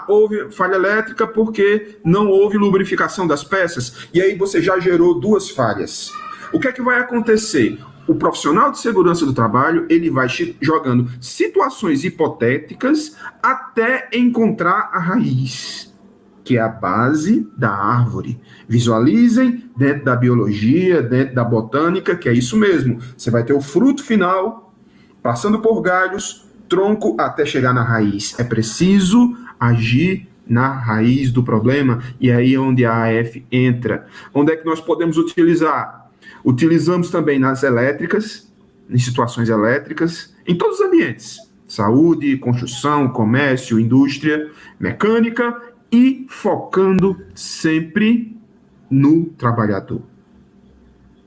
Houve falha elétrica porque não houve lubrificação das peças. E aí você já gerou 2 falhas. O que é que vai acontecer? O profissional de segurança do trabalho, ele vai jogando situações hipotéticas até encontrar a raiz, que é a base da árvore. Visualizem dentro da biologia, dentro da botânica, que é isso mesmo. Você vai ter o fruto final, passando por galhos, tronco, até chegar na raiz. É preciso agir na raiz do problema, e aí é onde a AF entra. Onde é que nós podemos utilizar? Utilizamos também nas elétricas, em situações elétricas, em todos os ambientes. Saúde, construção, comércio, indústria, mecânica, e focando sempre no trabalhador.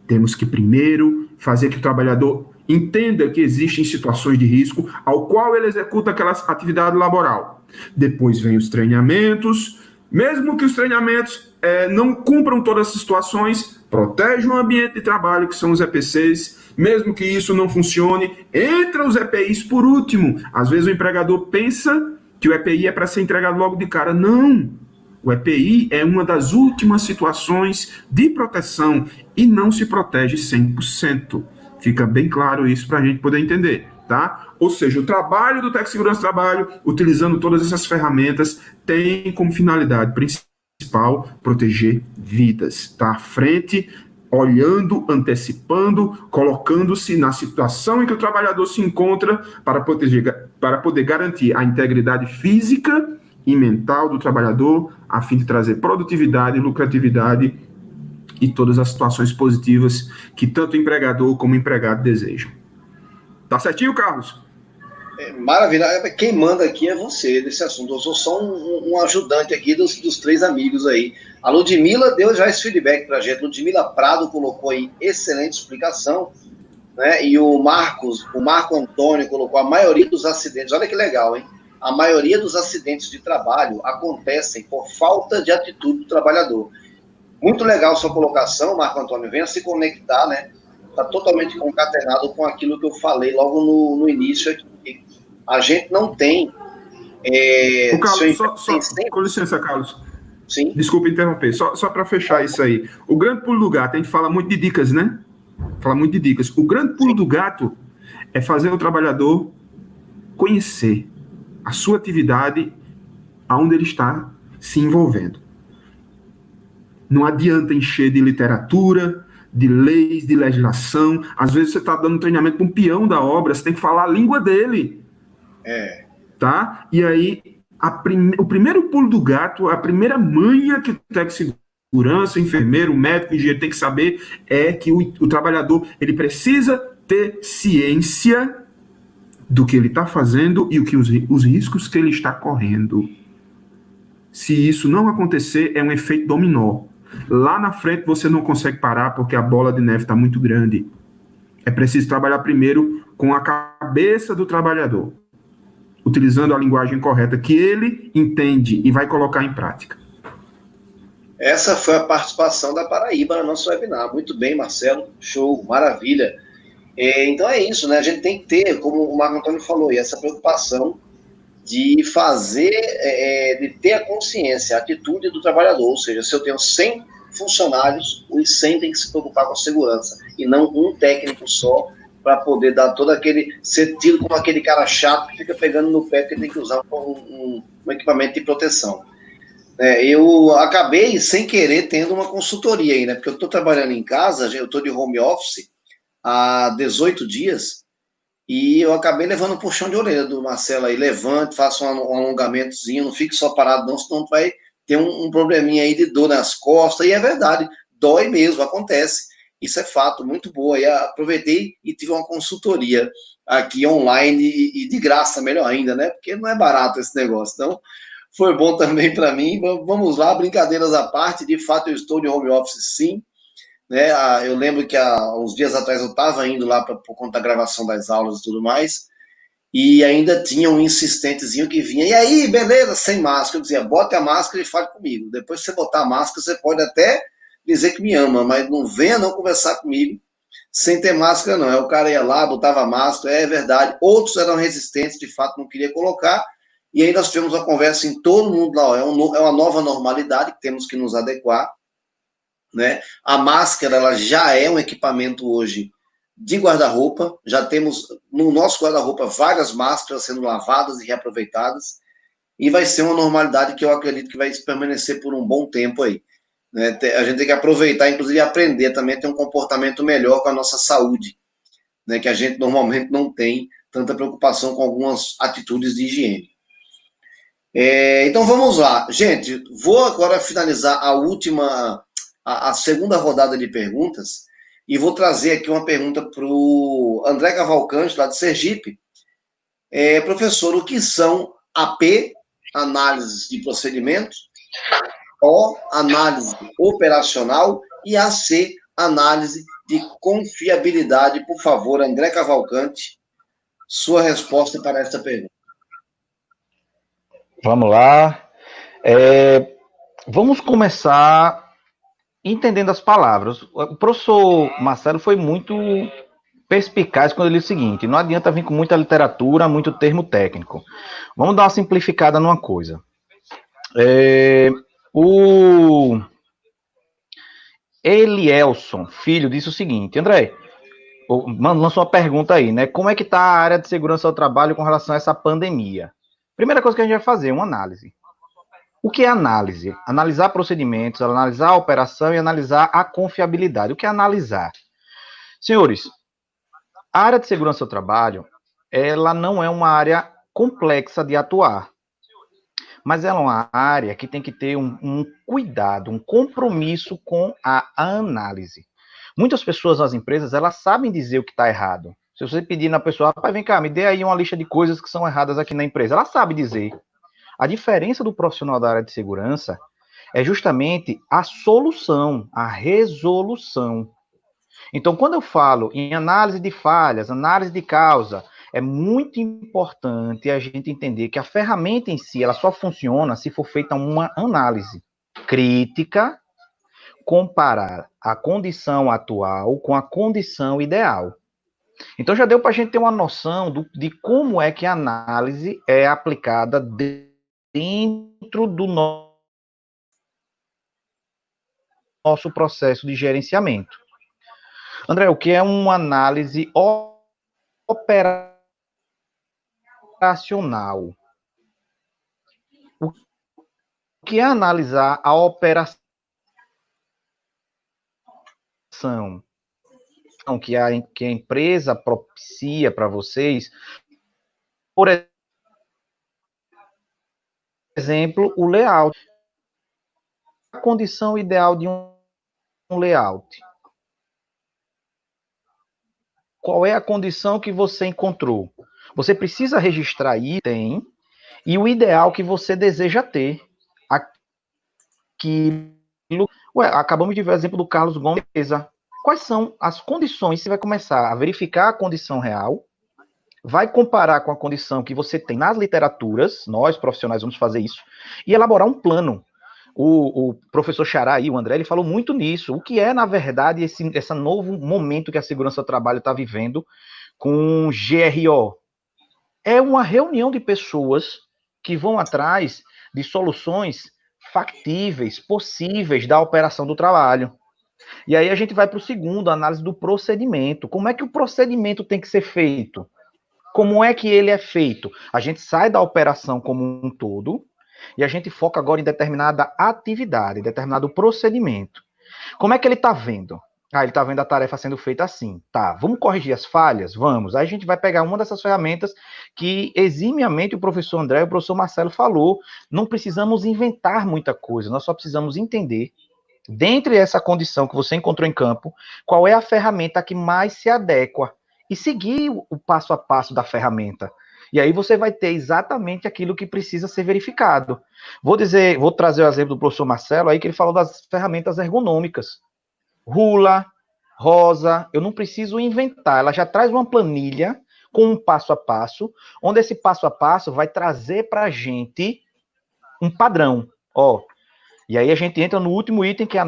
Temos que primeiro fazer que o trabalhador entenda que existem situações de risco ao qual ele executa aquela atividade laboral. Depois vem os treinamentos. Mesmo que os treinamentos não cumpram todas as situações, protege o ambiente de trabalho, que são os EPCs. Mesmo que isso não funcione, entra os EPIs por último. Às vezes o empregador pensa que o EPI é para ser entregado logo de cara. Não! O EPI é uma das últimas situações de proteção e não se protege 100%. Fica bem claro isso para a gente poder entender, tá? Ou seja, o trabalho do técnico de segurança do trabalho, utilizando todas essas ferramentas, tem como finalidade principal proteger vidas. Tá à frente, olhando, antecipando, colocando-se na situação em que o trabalhador se encontra para poder garantir a integridade física e mental do trabalhador, a fim de trazer produtividade, lucratividade e todas as situações positivas que tanto o empregador como o empregado desejam. Tá certinho, Carlos? Maravilha. Quem manda aqui é você desse assunto. Eu sou só um ajudante aqui dos 3 amigos aí. A Ludmila deu já esse feedback pra gente. Ludmila Prado colocou aí excelente explicação, né? E o Marco Antônio colocou a maioria dos acidentes. Olha que legal, hein? A maioria dos acidentes de trabalho acontecem por falta de atitude do trabalhador. Muito legal sua colocação, Marco Antônio. Venha se conectar, né? Está totalmente concatenado com aquilo que eu falei logo no início aqui. A gente não tem... Carlos, com licença, Carlos. Sim. Desculpa interromper. Só para fechar isso aí. O grande pulo do gato, a gente fala muito de dicas, né? Fala muito de dicas. O grande pulo do gato é fazer o trabalhador conhecer a sua atividade, aonde ele está se envolvendo. Não adianta encher de literatura, de leis, de legislação. Às vezes você está dando treinamento para um peão da obra, você tem que falar a língua dele. Tá? E aí, o primeiro pulo do gato, a primeira manha que o técnico de segurança, o enfermeiro, o médico, o engenheiro tem que saber é que o trabalhador ele precisa ter ciência do que ele está fazendo e os riscos que ele está correndo. Se isso não acontecer, é um efeito dominó. Lá na frente você não consegue parar porque a bola de neve está muito grande. É preciso trabalhar primeiro com a cabeça do trabalhador, utilizando a linguagem correta que ele entende e vai colocar em prática. Essa foi a participação da Paraíba no nosso webinar. Muito bem, Marcelo. Show, maravilha. Então é isso, né? A gente tem que ter, como o Marco Antônio falou, essa preocupação de fazer, de ter a consciência, a atitude do trabalhador. Ou seja, se eu tenho 100 funcionários, os 100 têm que se preocupar com a segurança, e não um técnico só, para poder dar todo aquele, ser tido como aquele cara chato que fica pegando no pé, porque tem que usar um equipamento de proteção. Eu acabei, sem querer, tendo uma consultoria aí, né? Porque eu estou trabalhando em casa, eu estou de home office há 18 dias, e eu acabei levando um puxão de orelha do Marcelo aí, levante, faça um alongamentozinho, não fique só parado não, senão vai ter um probleminha aí de dor nas costas, e é verdade, dói mesmo, acontece, isso é fato, muito boa, e aproveitei e tive uma consultoria aqui online, e de graça, melhor ainda, né, porque não é barato esse negócio, então foi bom também para mim. Vamos lá, brincadeiras à parte, de fato eu estou de home office sim, né? Eu lembro que há uns dias atrás eu estava indo lá por conta da gravação das aulas e tudo mais, e ainda tinha um insistentezinho que vinha, e aí, beleza, sem máscara, eu dizia, bote a máscara e fale comigo, depois que você botar a máscara, você pode até dizer que me ama, mas não venha não conversar comigo sem ter máscara, não. O cara ia lá, botava máscara, é verdade. Outros eram resistentes, de fato, não queria colocar. E aí nós tivemos uma conversa em todo mundo lá. É uma nova normalidade que temos que nos adequar, né? A máscara, ela já é um equipamento hoje de guarda-roupa. Já temos no nosso guarda-roupa várias máscaras sendo lavadas e reaproveitadas. E vai ser uma normalidade que eu acredito que vai permanecer por um bom tempo aí. Né? A gente tem que aproveitar, inclusive aprender também a ter um comportamento melhor com a nossa saúde, né? Que a gente normalmente não tem tanta preocupação com algumas atitudes de higiene. Então vamos lá. Gente, vou agora finalizar a segunda rodada de perguntas e vou trazer aqui uma pergunta para o André Cavalcante, lá de Sergipe. Professor, o que são AP, análise de procedimentos, O, análise operacional, e AC, análise de confiabilidade? Por favor, André Cavalcante, sua resposta para esta pergunta. Vamos lá. Vamos começar entendendo as palavras. O professor Marcelo foi muito perspicaz quando ele disse o seguinte: não adianta vir com muita literatura, muito termo técnico. Vamos dar uma simplificada numa coisa. O Elielson, filho, disse o seguinte: André, lançou uma pergunta aí, né? Como é que está a área de segurança ao trabalho com relação a essa pandemia? Primeira coisa que a gente vai fazer, uma análise. O que é análise? Analisar procedimentos, analisar a operação e analisar a confiabilidade. O que é analisar? Senhores, a área de segurança ao trabalho, ela não é uma área complexa de atuar, mas ela é uma área que tem que ter um cuidado, um compromisso com a análise. Muitas pessoas nas empresas, elas sabem dizer o que está errado. Se você pedir na pessoa, rapaz, vem cá, me dê aí uma lista de coisas que são erradas aqui na empresa, ela sabe dizer. A diferença do profissional da área de segurança é justamente a solução, a resolução. Então, quando eu falo em análise de falhas, análise de causa, é muito importante a gente entender que a ferramenta em si, ela só funciona se for feita uma análise crítica, comparar a condição atual com a condição ideal. Então, já deu para a gente ter uma noção de como é que a análise é aplicada dentro do nosso processo de gerenciamento. André, o que é uma análise operacional? O que é analisar a operação que a empresa propicia para vocês? Por exemplo, o layout. A condição ideal de um layout. Qual é a condição que você encontrou? Você precisa registrar item e o ideal que você deseja ter. Acabamos de ver o exemplo do Carlos Gomes. Quais são as condições? Você vai começar a verificar a condição real, vai comparar com a condição que você tem nas literaturas, nós profissionais vamos fazer isso, e elaborar um plano. O professor Xará aí, o André, ele falou muito nisso. O que é, na verdade, esse novo momento que a segurança do trabalho está vivendo com GRO? É uma reunião de pessoas que vão atrás de soluções factíveis, possíveis da operação do trabalho. E aí a gente vai para o segundo, a análise do procedimento. Como é que o procedimento tem que ser feito? Como é que ele é feito? A gente sai da operação como um todo e a gente foca agora em determinada atividade, em determinado procedimento. Como é que ele está vendo? Ele está vendo a tarefa sendo feita assim. Tá, vamos corrigir as falhas? Vamos. Aí a gente vai pegar uma dessas ferramentas que eximiamente o professor André e o professor Marcelo falou. Não precisamos inventar muita coisa, nós só precisamos entender, dentre essa condição que você encontrou em campo, qual é a ferramenta que mais se adequa e seguir o passo a passo da ferramenta. E aí você vai ter exatamente aquilo que precisa ser verificado. Vou trazer o exemplo do professor Marcelo aí, que ele falou das ferramentas ergonômicas. Rula, Rosa, eu não preciso inventar, ela já traz uma planilha com um passo a passo, onde esse passo a passo vai trazer para a gente um padrão. E aí a gente entra no último item, que é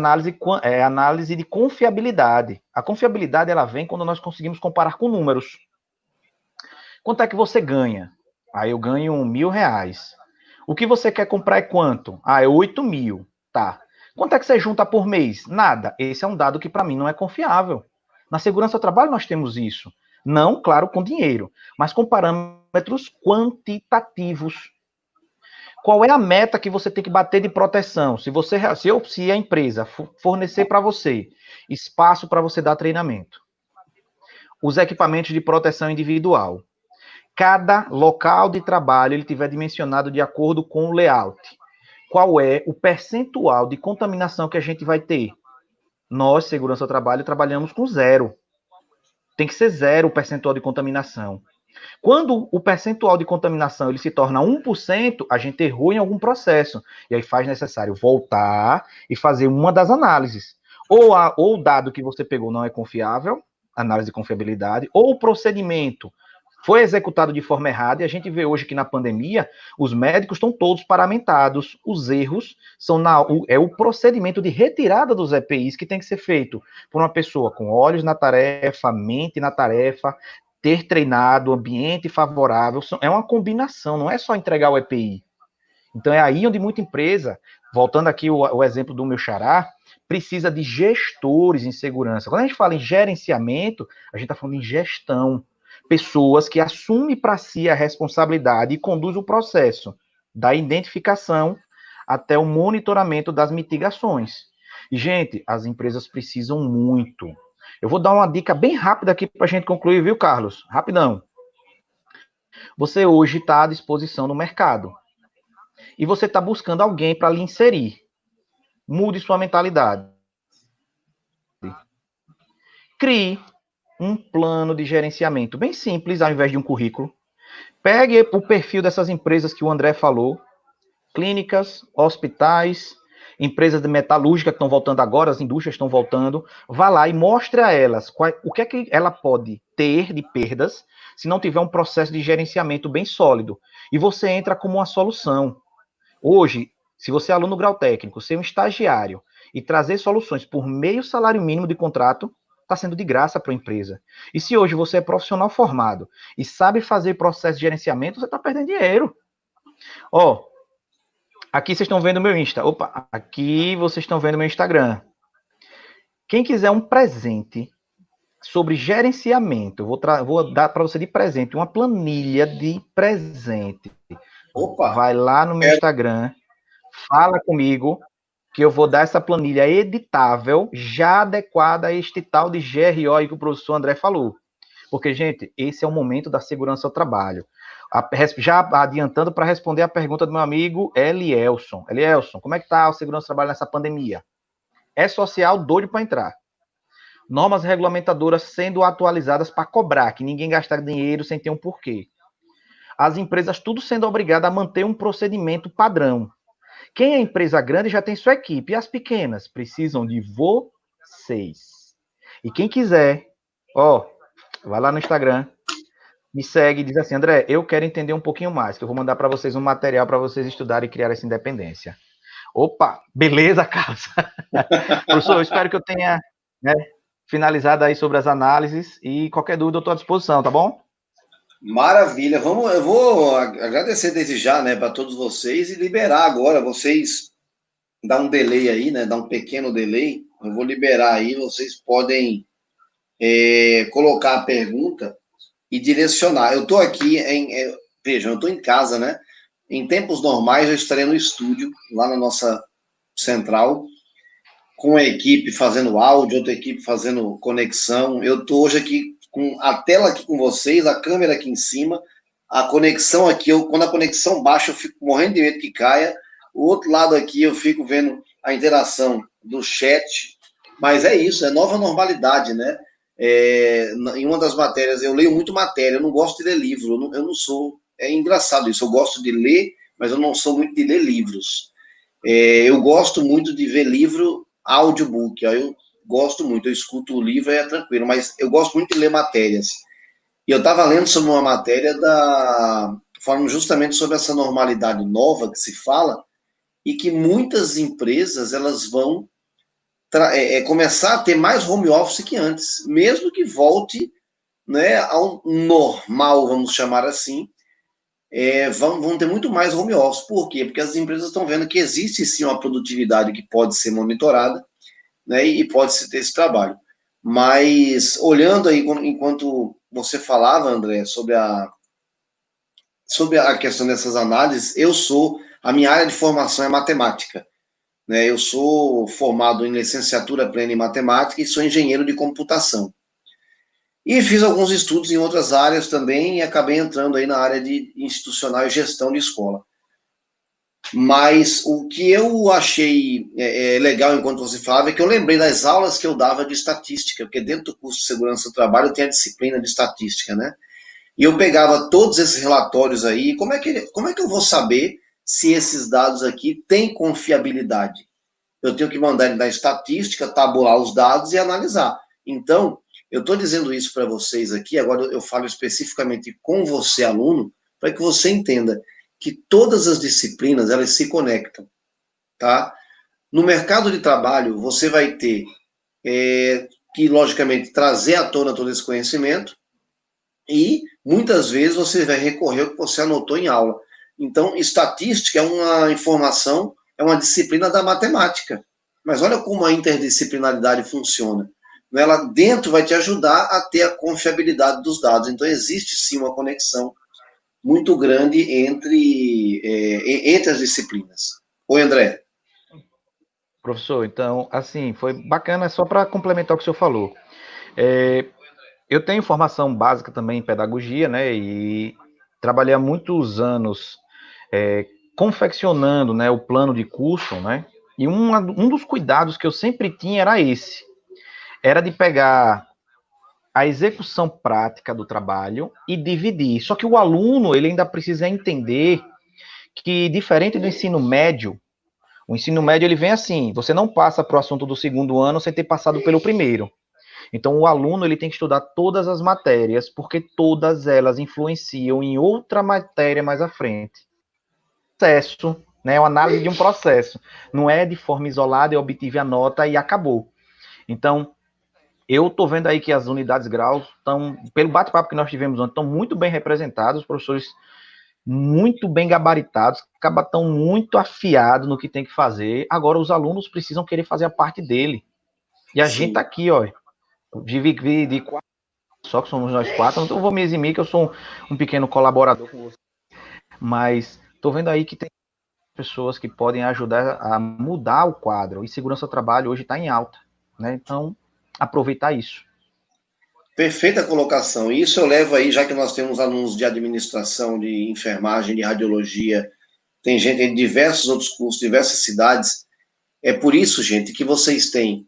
análise de confiabilidade. A confiabilidade, ela vem quando nós conseguimos comparar com números. Quanto é que você ganha? Eu ganho R$1.000. O que você quer comprar é quanto? É 8.000. Tá. Quanto é que você junta por mês? Nada. Esse é um dado que para mim não é confiável. Na segurança do trabalho nós temos isso. Não, claro, com dinheiro, mas com parâmetros quantitativos. Qual é a meta que você tem que bater de proteção? Se a empresa fornecer para você espaço para você dar treinamento, os equipamentos de proteção individual, cada local de trabalho ele tiver dimensionado de acordo com o layout, qual é o percentual de contaminação que a gente vai ter? Nós, segurança do trabalho, trabalhamos com 0. Tem que ser 0 o percentual de contaminação. Quando o percentual de contaminação ele se torna 1%, a gente errou em algum processo. E aí faz necessário voltar e fazer uma das análises. Ou o dado que você pegou não é confiável, análise de confiabilidade, ou o procedimento foi executado de forma errada, e a gente vê hoje que na pandemia, os médicos estão todos paramentados, os erros são o procedimento de retirada dos EPIs que tem que ser feito por uma pessoa com olhos na tarefa, mente na tarefa, ter treinado, ambiente favorável, é uma combinação, não é só entregar o EPI. Então é aí onde muita empresa, voltando aqui o exemplo do meu xará, precisa de gestores em segurança. Quando a gente fala em gerenciamento, a gente está falando em gestão. Pessoas que assumem para si a responsabilidade e conduzem o processo da identificação até o monitoramento das mitigações. E, gente, as empresas precisam muito. Eu vou dar uma dica bem rápida aqui para a gente concluir, viu, Carlos? Rapidão. Você hoje está à disposição no mercado. E você está buscando alguém para lhe inserir. Mude sua mentalidade. Crie um plano de gerenciamento bem simples, ao invés de um currículo. Pegue o perfil dessas empresas que o André falou, clínicas, hospitais, empresas de metalúrgica que estão voltando agora, as indústrias estão voltando. Vá lá e mostre a elas o que é que ela pode ter de perdas se não tiver um processo de gerenciamento bem sólido. E você entra como uma solução. Hoje, se você é aluno grau técnico, ser um estagiário e trazer soluções por meio salário mínimo de contrato, está sendo de graça para a empresa. E se hoje você é profissional formado e sabe fazer processo de gerenciamento, você está perdendo dinheiro. Aqui vocês estão vendo o meu Insta. Aqui vocês estão vendo o meu Instagram. Quem quiser um presente sobre gerenciamento, vou dar para você de presente uma planilha de presente. Vai lá no meu Instagram, fala comigo, que eu vou dar essa planilha editável, já adequada a este tal de GRO aí que o professor André falou. Porque, gente, esse é o momento da segurança ao trabalho. Já adiantando para responder a pergunta do meu amigo Elielson. Elielson, como é que está a segurança do trabalho nessa pandemia? É social, doido para entrar. Normas regulamentadoras sendo atualizadas para cobrar, que ninguém gastar dinheiro sem ter um porquê. As empresas tudo sendo obrigadas a manter um procedimento padrão. Quem é empresa grande já tem sua equipe, e as pequenas precisam de vocês. E quem quiser, vai lá no Instagram, me segue e diz assim, André, eu quero entender um pouquinho mais, que eu vou mandar para vocês um material para vocês estudarem e criar essa independência. Beleza, Carlos? Professor, eu espero que eu tenha finalizado aí sobre as análises e qualquer dúvida eu estou à disposição, tá bom? Maravilha. Eu vou agradecer desde já, para todos vocês e liberar agora. Vocês dá um delay aí, dá um pequeno delay. Eu vou liberar aí. Vocês podem colocar a pergunta e direcionar. Eu estou aqui vejam, eu estou em casa, Em tempos normais eu estaria no estúdio, lá na nossa central, com a equipe fazendo áudio, outra equipe fazendo conexão. Eu estou hoje aqui com a tela aqui com vocês, a câmera aqui em cima, a conexão aqui, quando a conexão baixa, eu fico morrendo de medo que caia. O outro lado aqui, eu fico vendo a interação do chat. Mas é isso, é nova normalidade, em uma das matérias, eu leio muito matéria, eu não gosto de ler livro, eu não sou... É engraçado isso, eu gosto de ler, mas eu não sou muito de ler livros. Eu gosto muito de ver livro audiobook, aí eu gosto muito, eu escuto o livro, é tranquilo, mas eu gosto muito de ler matérias. E eu estava lendo sobre uma matéria falando justamente sobre essa normalidade nova que se fala, e que muitas empresas elas vão começar a ter mais home office que antes, mesmo que volte, né, ao normal, vamos chamar assim, vão ter muito mais home office. Por quê? Porque as empresas estão vendo que existe sim uma produtividade que pode ser monitorada, né, e pode-se ter esse trabalho. Mas, olhando aí, enquanto você falava, André, sobre a questão dessas análises, a minha área de formação é matemática, né? Eu sou formado em licenciatura plena em matemática e sou engenheiro de computação. E fiz alguns estudos em outras áreas também e acabei entrando aí na área de institucional e gestão de escola. Mas o que eu achei legal enquanto você falava é que eu lembrei das aulas que eu dava de estatística, porque dentro do curso de segurança do trabalho tem a disciplina de estatística, né? E eu pegava todos esses relatórios aí, como é que eu vou saber se esses dados aqui têm confiabilidade? Eu tenho que mandar ele na estatística, tabular os dados e analisar. Então, eu estou dizendo isso para vocês aqui, agora eu falo especificamente com você, aluno, para que você entenda que todas as disciplinas, elas se conectam, tá? No mercado de trabalho, você vai ter que, logicamente, trazer à tona todo esse conhecimento e, muitas vezes, você vai recorrer ao que você anotou em aula. Então, estatística é uma informação, é uma disciplina da matemática. Mas olha como a interdisciplinaridade funciona. Ela dentro vai te ajudar a ter a confiabilidade dos dados. Então, existe sim uma conexão muito grande entre as disciplinas. Oi, André. Professor, então, assim, foi bacana, só para complementar o que o senhor falou. Eu tenho formação básica também em pedagogia, né, e trabalhei há muitos anos confeccionando, né, o plano de curso, né, e um dos cuidados que eu sempre tinha era de pegar a execução prática do trabalho e dividir. Só que o aluno, ele ainda precisa entender que, diferente do ensino médio, o ensino médio ele vem assim, você não passa para o assunto do segundo ano sem ter passado pelo primeiro. Então, o aluno ele tem que estudar todas as matérias, porque todas elas influenciam em outra matéria mais à frente. Processo, né, uma análise de um processo. Não é de forma isolada, eu obtive a nota e acabou. Então, eu estou vendo aí que as unidades graus estão, pelo bate-papo que nós tivemos ontem, estão muito bem representados, os professores muito bem gabaritados, estão muito afiados no que tem que fazer. Agora, os alunos precisam querer fazer a parte dele. E a gente está aqui, ó, de quatro, só que somos nós quatro, então eu vou me eximir que eu sou um pequeno colaborador com você. Mas estou vendo aí que tem pessoas que podem ajudar a mudar o quadro. E segurança do trabalho hoje está em alta, né? Então, aproveitar isso. Perfeita colocação. Isso eu levo aí, já que nós temos alunos de administração, de enfermagem, de radiologia, tem gente em diversos outros cursos, diversas cidades. É por isso, gente, que vocês têm.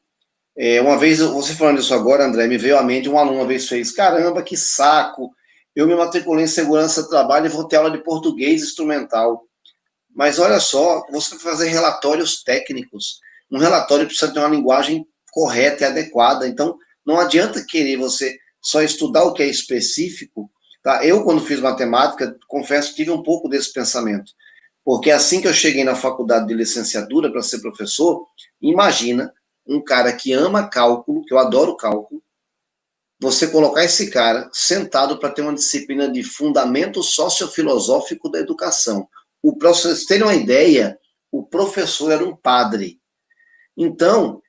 Uma vez, você falando isso agora, André, me veio à mente, um aluno uma vez fez, caramba, que saco, eu me matriculei em segurança do trabalho e vou ter aula de português instrumental. Mas olha só, você vai fazer relatórios técnicos. Um relatório precisa ter uma linguagem correta e adequada. Então, não adianta querer você só estudar o que é específico. Tá? Eu, quando fiz matemática, confesso que tive um pouco desse pensamento. Porque assim que eu cheguei na faculdade de licenciatura para ser professor, imagina um cara que ama cálculo, que eu adoro cálculo, você colocar esse cara sentado para ter uma disciplina de fundamento sociofilosófico da educação. Para vocês terem uma ideia, o professor era um padre. Então,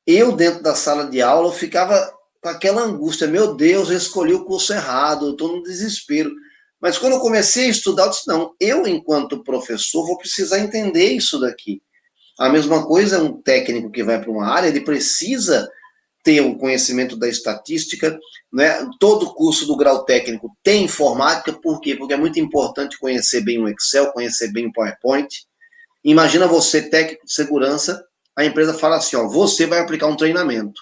eu dentro da sala de aula, eu ficava com aquela angústia, meu Deus, eu escolhi o curso errado, eu estou no desespero. Mas quando eu comecei a estudar, eu disse, não, eu enquanto professor vou precisar entender isso daqui. A mesma coisa um técnico que vai para uma área, ele precisa ter o conhecimento da estatística, né? Todo curso do grau técnico tem informática, por quê? Porque é muito importante conhecer bem o Excel, conhecer bem o PowerPoint. Imagina você, técnico de segurança, a empresa fala assim, ó, você vai aplicar um treinamento.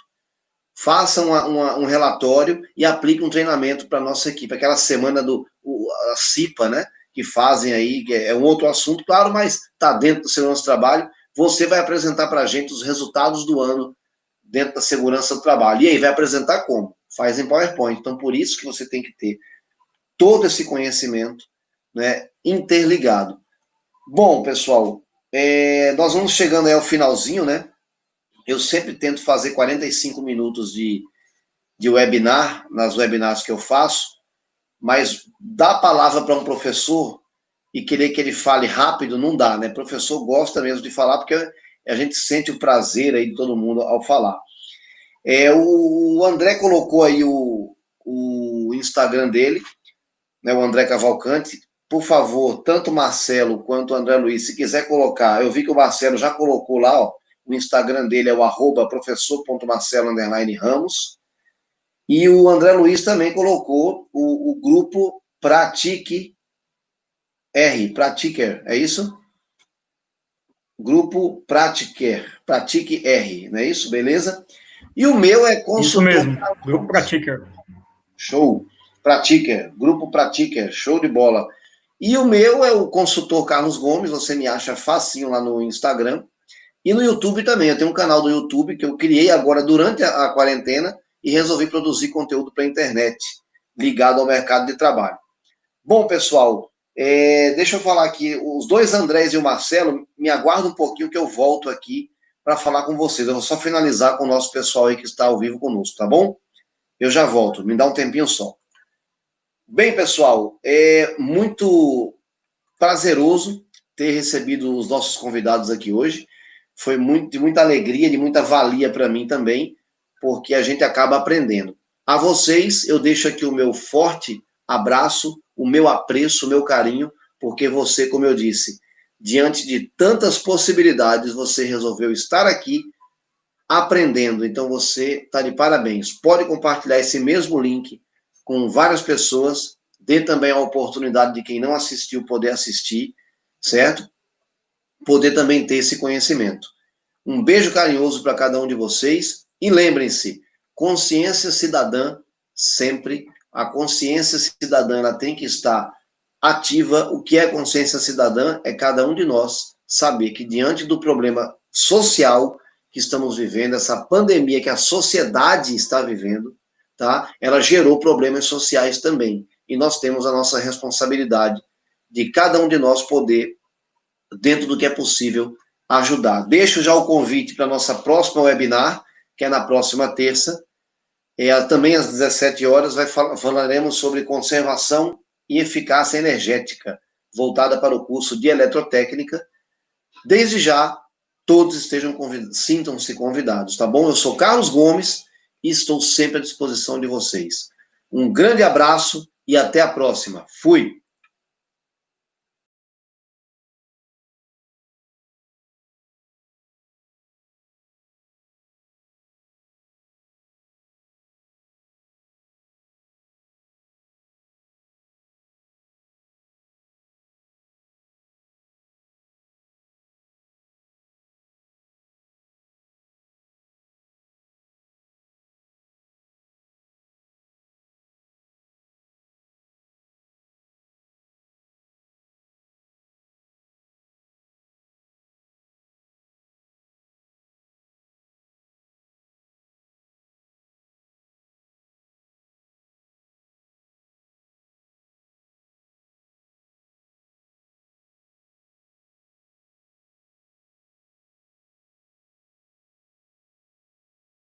Faça um relatório e aplique um treinamento para a nossa equipe. Aquela semana a CIPA, né? Que fazem aí, que é um outro assunto, claro, mas está dentro do segurança do trabalho. Você vai apresentar para a gente os resultados do ano dentro da segurança do trabalho. E aí, vai apresentar como? Faz em PowerPoint. Então, por isso que você tem que ter todo esse conhecimento, né, interligado. Bom, pessoal, nós vamos chegando aí ao finalzinho, né? Eu sempre tento fazer 45 minutos de webinar, nas webinars que eu faço, mas dar a palavra para um professor e querer que ele fale rápido não dá, né? O professor gosta mesmo de falar, porque a gente sente o prazer aí de todo mundo ao falar. O André colocou aí o Instagram dele, né, o André Cavalcante. Por favor, tanto o Marcelo quanto o André Luiz, se quiser colocar, eu vi que o Marcelo já colocou lá, ó, o Instagram dele é o @professor.marcelo_ramos. E o André Luiz também colocou o grupo Pratique Pratiquer, é isso? Grupo Pratique R, não é isso? Beleza? E o meu é consultor. Isso mesmo, Grupo Pratiquer. Show. Pratiquer, Grupo Pratiquer, show de bola. E o meu é o consultor Carlos Gomes, você me acha facinho lá no Instagram. E no YouTube também, eu tenho um canal do YouTube que eu criei agora durante a quarentena e resolvi produzir conteúdo para a internet, ligado ao mercado de trabalho. Bom, pessoal, deixa eu falar aqui, os dois Andrés e o Marcelo, me aguarda um pouquinho que eu volto aqui para falar com vocês. Eu vou só finalizar com o nosso pessoal aí que está ao vivo conosco, tá bom? Eu já volto, me dá um tempinho só. Bem, pessoal, é muito prazeroso ter recebido os nossos convidados aqui hoje. Foi de muita alegria, de muita valia para mim também, porque a gente acaba aprendendo. A vocês, eu deixo aqui o meu forte abraço, o meu apreço, o meu carinho, porque você, como eu disse, diante de tantas possibilidades, você resolveu estar aqui aprendendo. Então você está de parabéns. Pode compartilhar esse mesmo link com várias pessoas, dê também a oportunidade de quem não assistiu poder assistir, certo? Poder também ter esse conhecimento. Um beijo carinhoso para cada um de vocês e lembrem-se, consciência cidadã sempre, a consciência cidadã ela tem que estar ativa. O que é consciência cidadã? É cada um de nós saber que diante do problema social que estamos vivendo, essa pandemia que a sociedade está vivendo, tá? Ela gerou problemas sociais também. E nós temos a nossa responsabilidade de cada um de nós poder, dentro do que é possível, ajudar. Deixo já o convite para a nossa próxima webinar, que é na próxima terça. Também às 17 horas falaremos sobre conservação e eficácia energética, voltada para o curso de eletrotécnica. Desde já, todos sintam-se convidados, tá bom? Eu sou Carlos Gomes e estou sempre à disposição de vocês. Um grande abraço e até a próxima. Fui!